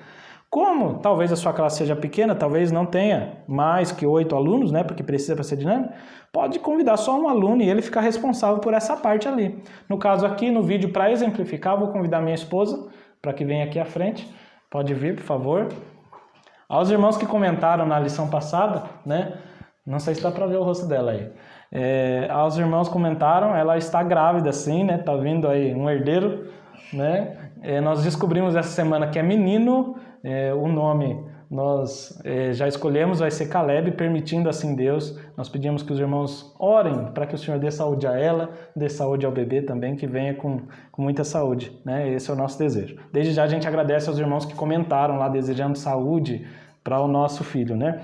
Como talvez a sua classe seja pequena, talvez não tenha mais que 8 alunos, né, porque precisa para ser dinâmico, pode convidar só um aluno e ele ficar responsável por essa parte ali. No caso aqui, no vídeo, para exemplificar, vou convidar minha esposa para que venha aqui à frente. Pode vir, por favor. Aos irmãos que comentaram na lição passada, né, não sei se dá para ver o rosto dela aí. Aos irmãos comentaram, ela está grávida sim, né, tá vindo aí um herdeiro, né. Nós descobrimos essa semana que é menino, o nome nós já escolhemos, vai ser Caleb, permitindo assim Deus. Nós pedimos que os irmãos orem para que o Senhor dê saúde a ela, dê saúde ao bebê também, que venha com muita saúde, né? Esse é o nosso desejo. Desde já a gente agradece aos irmãos que comentaram lá, desejando saúde para o nosso filho, né?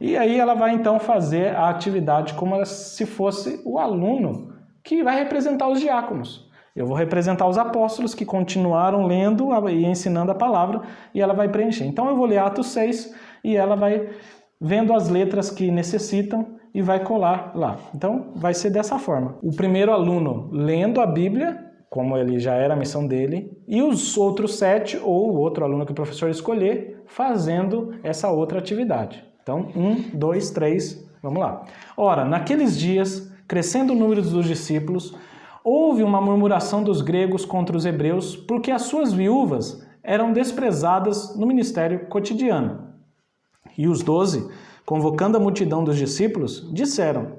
E aí ela vai então fazer a atividade como se fosse o aluno que vai representar os diáconos. Eu vou representar os apóstolos que continuaram lendo e ensinando a palavra e ela vai preencher. Então eu vou ler Atos 6 e ela vai vendo as letras que necessitam e vai colar lá. Então vai ser dessa forma. O primeiro aluno lendo a Bíblia, como ele já era a missão dele, e os outros 7 ou o outro aluno que o professor escolher fazendo essa outra atividade. Então 1, 2, 3, vamos lá. Ora, naqueles dias, crescendo o número dos discípulos, houve uma murmuração dos gregos contra os hebreus porque as suas viúvas eram desprezadas no ministério cotidiano. E os 12, convocando a multidão dos discípulos, disseram: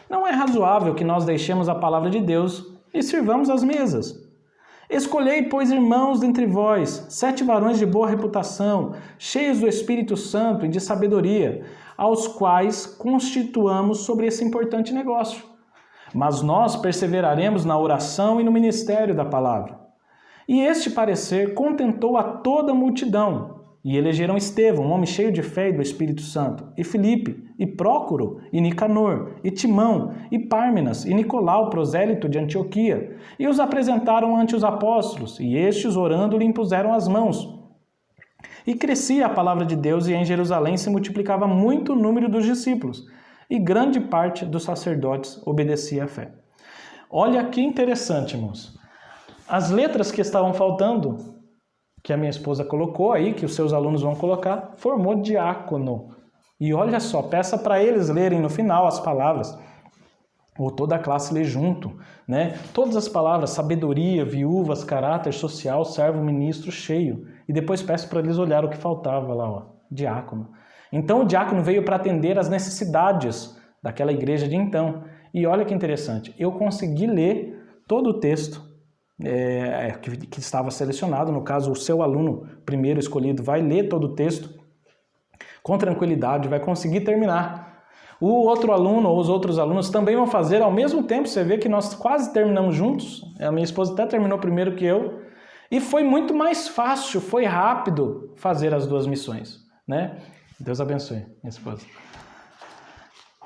não é razoável que nós deixemos a palavra de Deus e sirvamos as mesas. Escolhei, pois, irmãos dentre vós, 7 varões de boa reputação, cheios do Espírito Santo e de sabedoria, aos quais constituamos sobre esse importante negócio. Mas nós perseveraremos na oração e no ministério da palavra. E este parecer contentou a toda a multidão. E elegeram Estevão, um homem cheio de fé e do Espírito Santo, e Filipe, e Prócoro, e Nicanor, e Timão, e Pármenas, e Nicolau, prosélito de Antioquia, e os apresentaram ante os apóstolos, e estes, orando, lhe impuseram as mãos. E crescia a palavra de Deus, e em Jerusalém se multiplicava muito o número dos discípulos, e grande parte dos sacerdotes obedecia à fé. Olha que interessante, irmãos. As letras que estavam faltando, que a minha esposa colocou aí, que os seus alunos vão colocar, formou diácono. E olha só, peça para eles lerem no final as palavras, ou toda a classe lê junto, né? Todas as palavras, sabedoria, viúvas, caráter social, servo, ministro, cheio. E depois peço para eles olhar o que faltava lá, ó, diácono. Então o diácono veio para atender às necessidades daquela igreja de então. E olha que interessante, eu consegui ler todo o texto que estava selecionado. No caso, o seu aluno primeiro escolhido vai ler todo o texto com tranquilidade, vai conseguir terminar. O outro aluno ou os outros alunos também vão fazer ao mesmo tempo. Você vê que nós quase terminamos juntos. A minha esposa até terminou primeiro que eu. E foi muito mais fácil, foi rápido fazer as duas missões, né? Deus abençoe, minha esposa.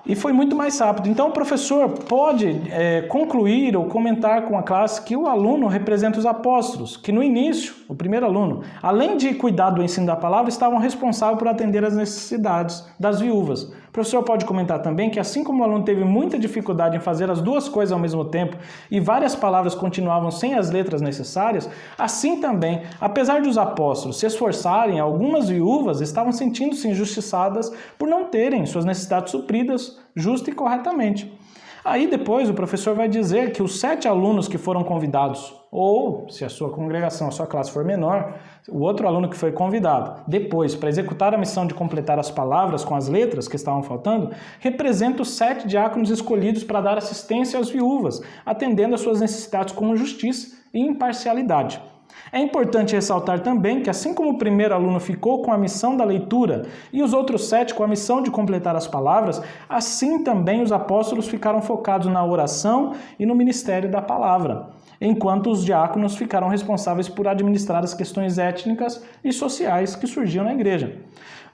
E foi muito mais rápido. Então o professor pode concluir ou comentar com a classe que o aluno representa os apóstolos, que no início, o primeiro aluno, além de cuidar do ensino da palavra, estavam responsáveis por atender às necessidades das viúvas. O professor pode comentar também que assim como o aluno teve muita dificuldade em fazer as duas coisas ao mesmo tempo e várias palavras continuavam sem as letras necessárias, assim também, apesar de os apóstolos se esforçarem, algumas viúvas estavam sentindo-se injustiçadas por não terem suas necessidades supridas justa e corretamente. Aí depois o professor vai dizer que os 7 alunos que foram convidados, ou se a sua congregação, a sua classe for menor, o outro aluno que foi convidado depois para executar a missão de completar as palavras com as letras que estavam faltando, representa os 7 diáconos escolhidos para dar assistência às viúvas, atendendo às suas necessidades com justiça e imparcialidade. É importante ressaltar também que, assim como o primeiro aluno ficou com a missão da leitura e os outros 7 com a missão de completar as palavras, assim também os apóstolos ficaram focados na oração e no ministério da palavra, enquanto os diáconos ficaram responsáveis por administrar as questões étnicas e sociais que surgiam na igreja.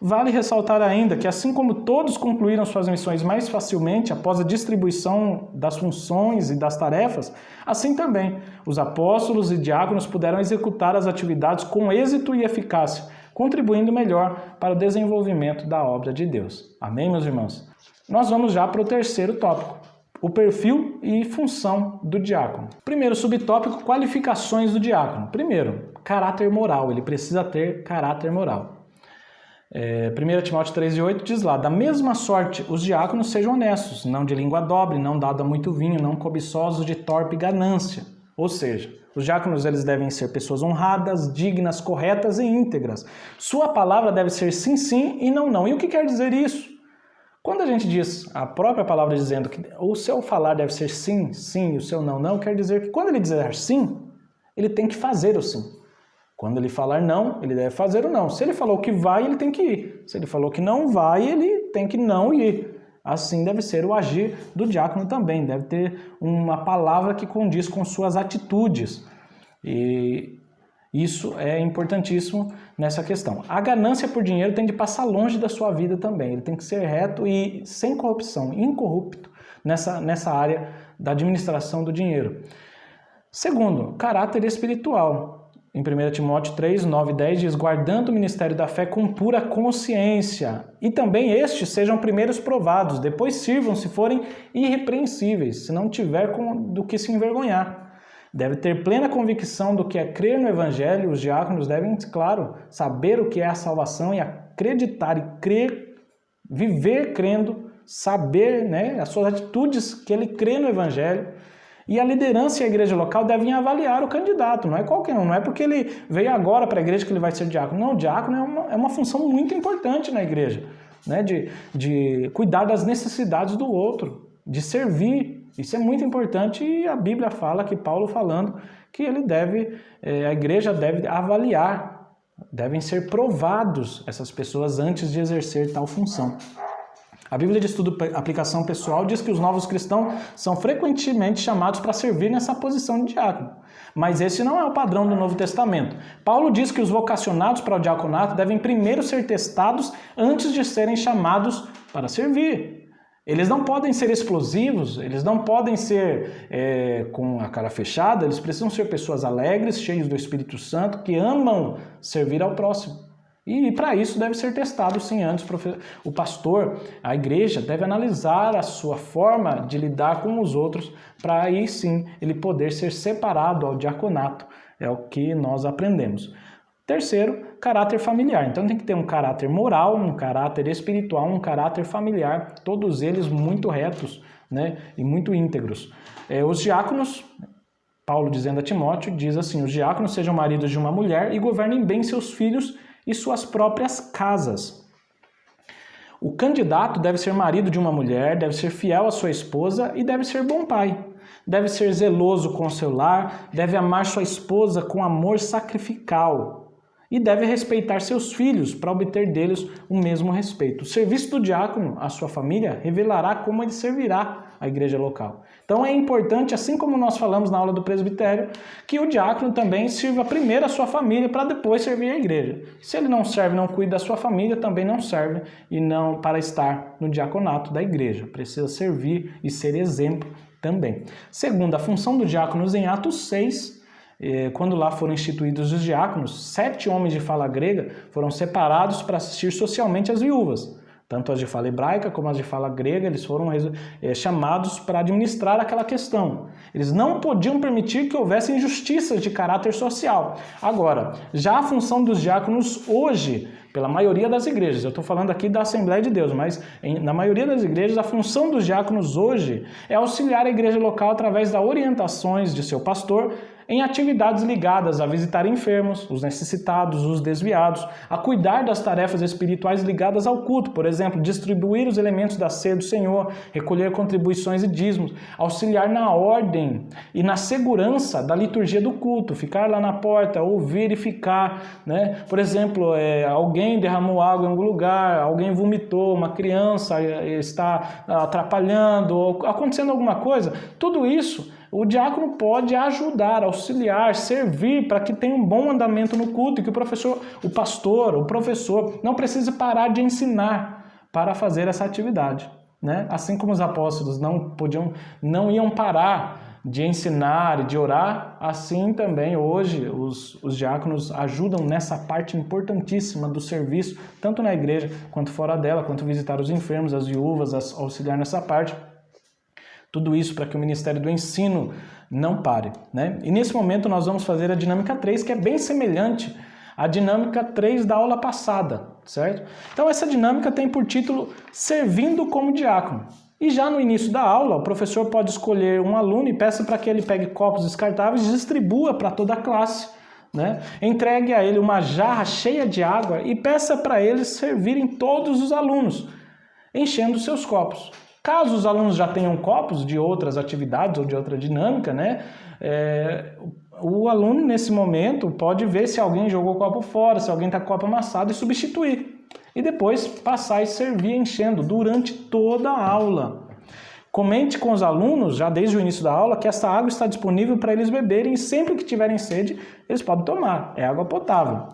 Vale ressaltar ainda que, assim como todos concluíram suas missões mais facilmente após a distribuição das funções e das tarefas, assim também os apóstolos e diáconos puderam executar as atividades com êxito e eficácia, contribuindo melhor para o desenvolvimento da obra de Deus. Amém, meus irmãos? Nós vamos já para o terceiro tópico, o perfil e função do diácono. Primeiro subtópico, qualificações do diácono. Primeiro, caráter moral, ele precisa ter caráter moral. 1 Timóteo 3,8 diz lá: da mesma sorte os diáconos sejam honestos, não de língua dobre, não dado a muito vinho, não cobiçosos de torpe ganância. Ou seja, os diáconos eles devem ser pessoas honradas, dignas, corretas e íntegras. Sua palavra deve ser sim, sim e não, não. E o que quer dizer isso? Quando a gente diz a própria palavra dizendo que o seu falar deve ser sim, sim e o seu não, não, quer dizer que quando ele dizer sim, ele tem que fazer o sim. Quando ele falar não, ele deve fazer o não. Se ele falou que vai, ele tem que ir. Se ele falou que não vai, ele tem que não ir. Assim deve ser o agir do diácono também. Deve ter uma palavra que condiz com suas atitudes. E isso é importantíssimo nessa questão. A ganância por dinheiro tem de passar longe da sua vida também. Ele tem que ser reto e sem corrupção, incorrupto nessa área da administração do dinheiro. Segundo, caráter espiritual. Em 1 Timóteo 3, 9 e 10 diz: guardando o ministério da fé com pura consciência, e também estes sejam primeiros provados, depois sirvam se forem irrepreensíveis, se não tiver do que se envergonhar. Deve ter plena convicção do que é crer no Evangelho. Os diáconos devem, claro, saber o que é a salvação e acreditar e crer, viver crendo, saber, né, as suas atitudes que ele crê no Evangelho. E a liderança e a igreja local devem avaliar o candidato, não é qualquer um, não é porque ele veio agora para a igreja que ele vai ser diácono. Não, o diácono é uma função muito importante na igreja. né? De cuidar das necessidades do outro, de servir. Isso é muito importante e a Bíblia fala, que Paulo falando, que a igreja deve avaliar, devem ser provados essas pessoas antes de exercer tal função. A Bíblia de Estudo e Aplicação Pessoal diz que os novos cristãos são frequentemente chamados para servir nessa posição de diácono. Mas esse não é o padrão do Novo Testamento. Paulo diz que os vocacionados para o diaconato devem primeiro ser testados antes de serem chamados para servir. Eles não podem ser explosivos, eles não podem ser com a cara fechada, eles precisam ser pessoas alegres, cheios do Espírito Santo, que amam servir ao próximo. E para isso deve ser testado sim antes. O pastor, a igreja, deve analisar a sua forma de lidar com os outros para aí sim ele poder ser separado ao diaconato. É o que nós aprendemos. Terceiro, caráter familiar. Então tem que ter um caráter moral, um caráter espiritual, um caráter familiar, todos eles muito retos, né, e muito íntegros. Os diáconos, Paulo dizendo a Timóteo, diz assim: os diáconos sejam maridos de uma mulher e governem bem seus filhos e suas próprias casas. O candidato deve ser marido de uma mulher, deve ser fiel à sua esposa e deve ser bom pai. Deve ser zeloso com o seu lar, deve amar sua esposa com amor sacrificial e deve respeitar seus filhos para obter deles o mesmo respeito. O serviço do diácono à sua família revelará como ele servirá a igreja local. Então é importante, assim como nós falamos na aula do presbitério, que o diácono também sirva primeiro a sua família para depois servir a igreja. Se ele não serve, não cuida da sua família, também não serve e não para estar no diaconato da igreja. Precisa servir e ser exemplo também. Segundo, a função dos diáconos em Atos 6, quando lá foram instituídos os diáconos, 7 homens de fala grega foram separados para assistir socialmente às viúvas. Tanto as de fala hebraica como as de fala grega, eles foram chamados para administrar aquela questão. Eles não podiam permitir que houvesse injustiças de caráter social. Agora, já a função dos diáconos hoje, pela maioria das igrejas, eu estou falando aqui da Assembleia de Deus, mas na maioria das igrejas, a função dos diáconos hoje é auxiliar a igreja local através das orientações de seu pastor em atividades ligadas a visitar enfermos, os necessitados, os desviados, a cuidar das tarefas espirituais ligadas ao culto, por exemplo, distribuir os elementos da ceia do Senhor, recolher contribuições e dízimos, auxiliar na ordem e na segurança da liturgia do culto, ficar lá na porta, ouvir e ficar, né? Por exemplo, alguém derramou água em algum lugar, alguém vomitou, uma criança está atrapalhando, ou acontecendo alguma coisa, tudo isso o diácono pode ajudar, auxiliar, servir para que tenha um bom andamento no culto e que o pastor, o professor não precise parar de ensinar para fazer essa atividade, né? Assim como os apóstolos não iam parar de ensinar e de orar, assim também hoje os diáconos ajudam nessa parte importantíssima do serviço, tanto na igreja quanto fora dela, quanto visitar os enfermos, as viúvas, auxiliar nessa parte. Tudo isso para que o Ministério do Ensino não pare, né? E nesse momento nós vamos fazer a dinâmica 3, que é bem semelhante à dinâmica 3 da aula passada, certo? Então essa dinâmica tem por título Servindo como Diácono. E já no início da aula, o professor pode escolher um aluno e peça para que ele pegue copos descartáveis e distribua para toda a classe, né? Entregue a ele uma jarra cheia de água e peça para eles servirem todos os alunos, enchendo seus copos. Caso os alunos já tenham copos de outras atividades ou de outra dinâmica, né, o aluno nesse momento pode ver se alguém jogou o copo fora, se alguém está com o copo amassado e substituir. E depois passar e servir enchendo durante toda a aula. Comente com os alunos, já desde o início da aula, que essa água está disponível para eles beberem e sempre que tiverem sede, eles podem tomar. É água potável.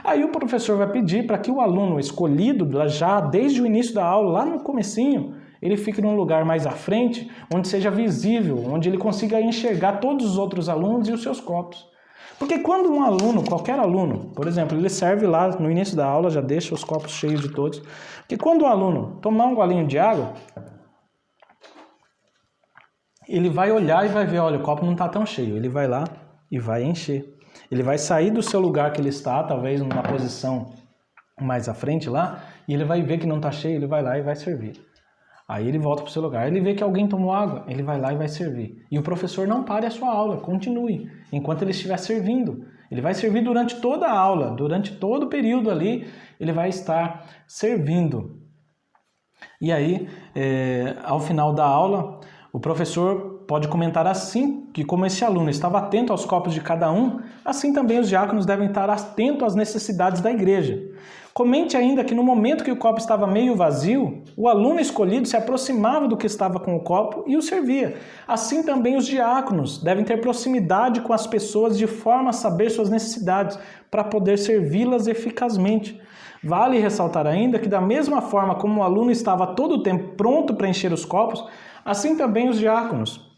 Aí o professor vai pedir para que o aluno escolhido já desde o início da aula, lá no comecinho, ele fique num lugar mais à frente, onde seja visível, onde ele consiga enxergar todos os outros alunos e os seus copos. Porque quando um aluno, qualquer aluno, por exemplo, ele serve lá no início da aula, já deixa os copos cheios de todos, porque quando o aluno tomar um golinho de água, ele vai olhar e vai ver, olha, o copo não está tão cheio, ele vai lá e vai encher. Ele vai sair do seu lugar que ele está, talvez numa posição mais à frente lá, e ele vai ver que não está cheio, ele vai lá e vai servir. Aí ele volta para o seu lugar, ele vê que alguém tomou água, ele vai lá e vai servir. E o professor não pare a sua aula, continue, enquanto ele estiver servindo. Ele vai servir durante toda a aula, durante todo o período ali, ele vai estar servindo. E aí, ao final da aula, o professor pode comentar assim, que como esse aluno estava atento aos copos de cada um, assim também os diáconos devem estar atentos às necessidades da igreja. Comente ainda que no momento que o copo estava meio vazio, o aluno escolhido se aproximava do que estava com o copo e o servia. Assim também os diáconos devem ter proximidade com as pessoas de forma a saber suas necessidades, para poder servi-las eficazmente. Vale ressaltar ainda que da mesma forma como o aluno estava todo o tempo pronto para encher os copos, assim também os diáconos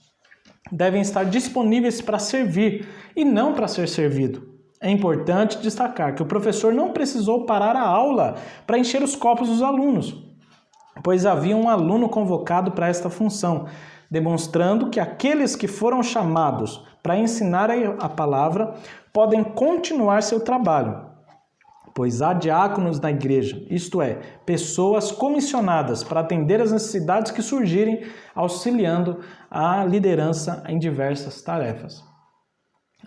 devem estar disponíveis para servir e não para ser servido. É importante destacar que o professor não precisou parar a aula para encher os copos dos alunos, pois havia um aluno convocado para esta função, demonstrando que aqueles que foram chamados para ensinar a palavra podem continuar seu trabalho, pois há diáconos na igreja, isto é, pessoas comissionadas para atender às necessidades que surgirem, auxiliando a liderança em diversas tarefas.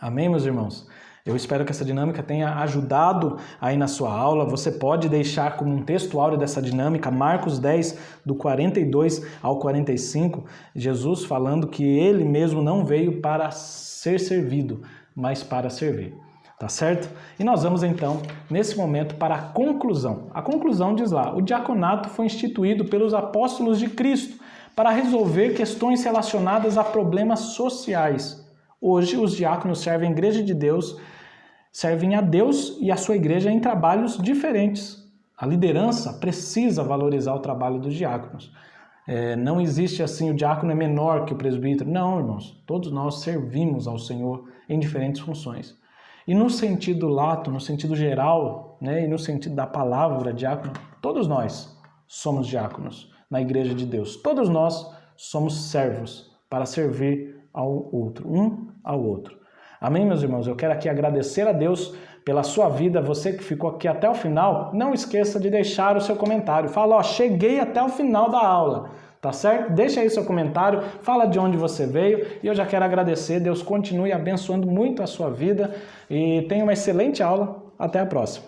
Amém, meus irmãos? Eu espero que essa dinâmica tenha ajudado aí na sua aula. Você pode deixar como um texto áureo dessa dinâmica, Marcos 10, do 42 ao 45, Jesus falando que ele mesmo não veio para ser servido, mas para servir. Tá certo? E nós vamos então, nesse momento, para a conclusão. A conclusão diz lá: o diaconato foi instituído pelos apóstolos de Cristo para resolver questões relacionadas a problemas sociais. Hoje, os diáconos servem a igreja de Deus, servem a Deus e a sua igreja em trabalhos diferentes. A liderança precisa valorizar o trabalho dos diáconos. Não existe assim, o diácono é menor que o presbítero. Não, irmãos, todos nós servimos ao Senhor em diferentes funções. E no sentido lato, no sentido geral, né, e no sentido da palavra diácono, todos nós somos diáconos na igreja de Deus. Todos nós somos servos para servir ao outro, um ao outro. Amém, meus irmãos? Eu quero aqui agradecer a Deus pela sua vida. Você que ficou aqui até o final, não esqueça de deixar o seu comentário. Fala, cheguei até o final da aula, tá certo? Deixa aí seu comentário, fala de onde você veio e eu já quero agradecer. Deus continue abençoando muito a sua vida e tenha uma excelente aula. Até a próxima.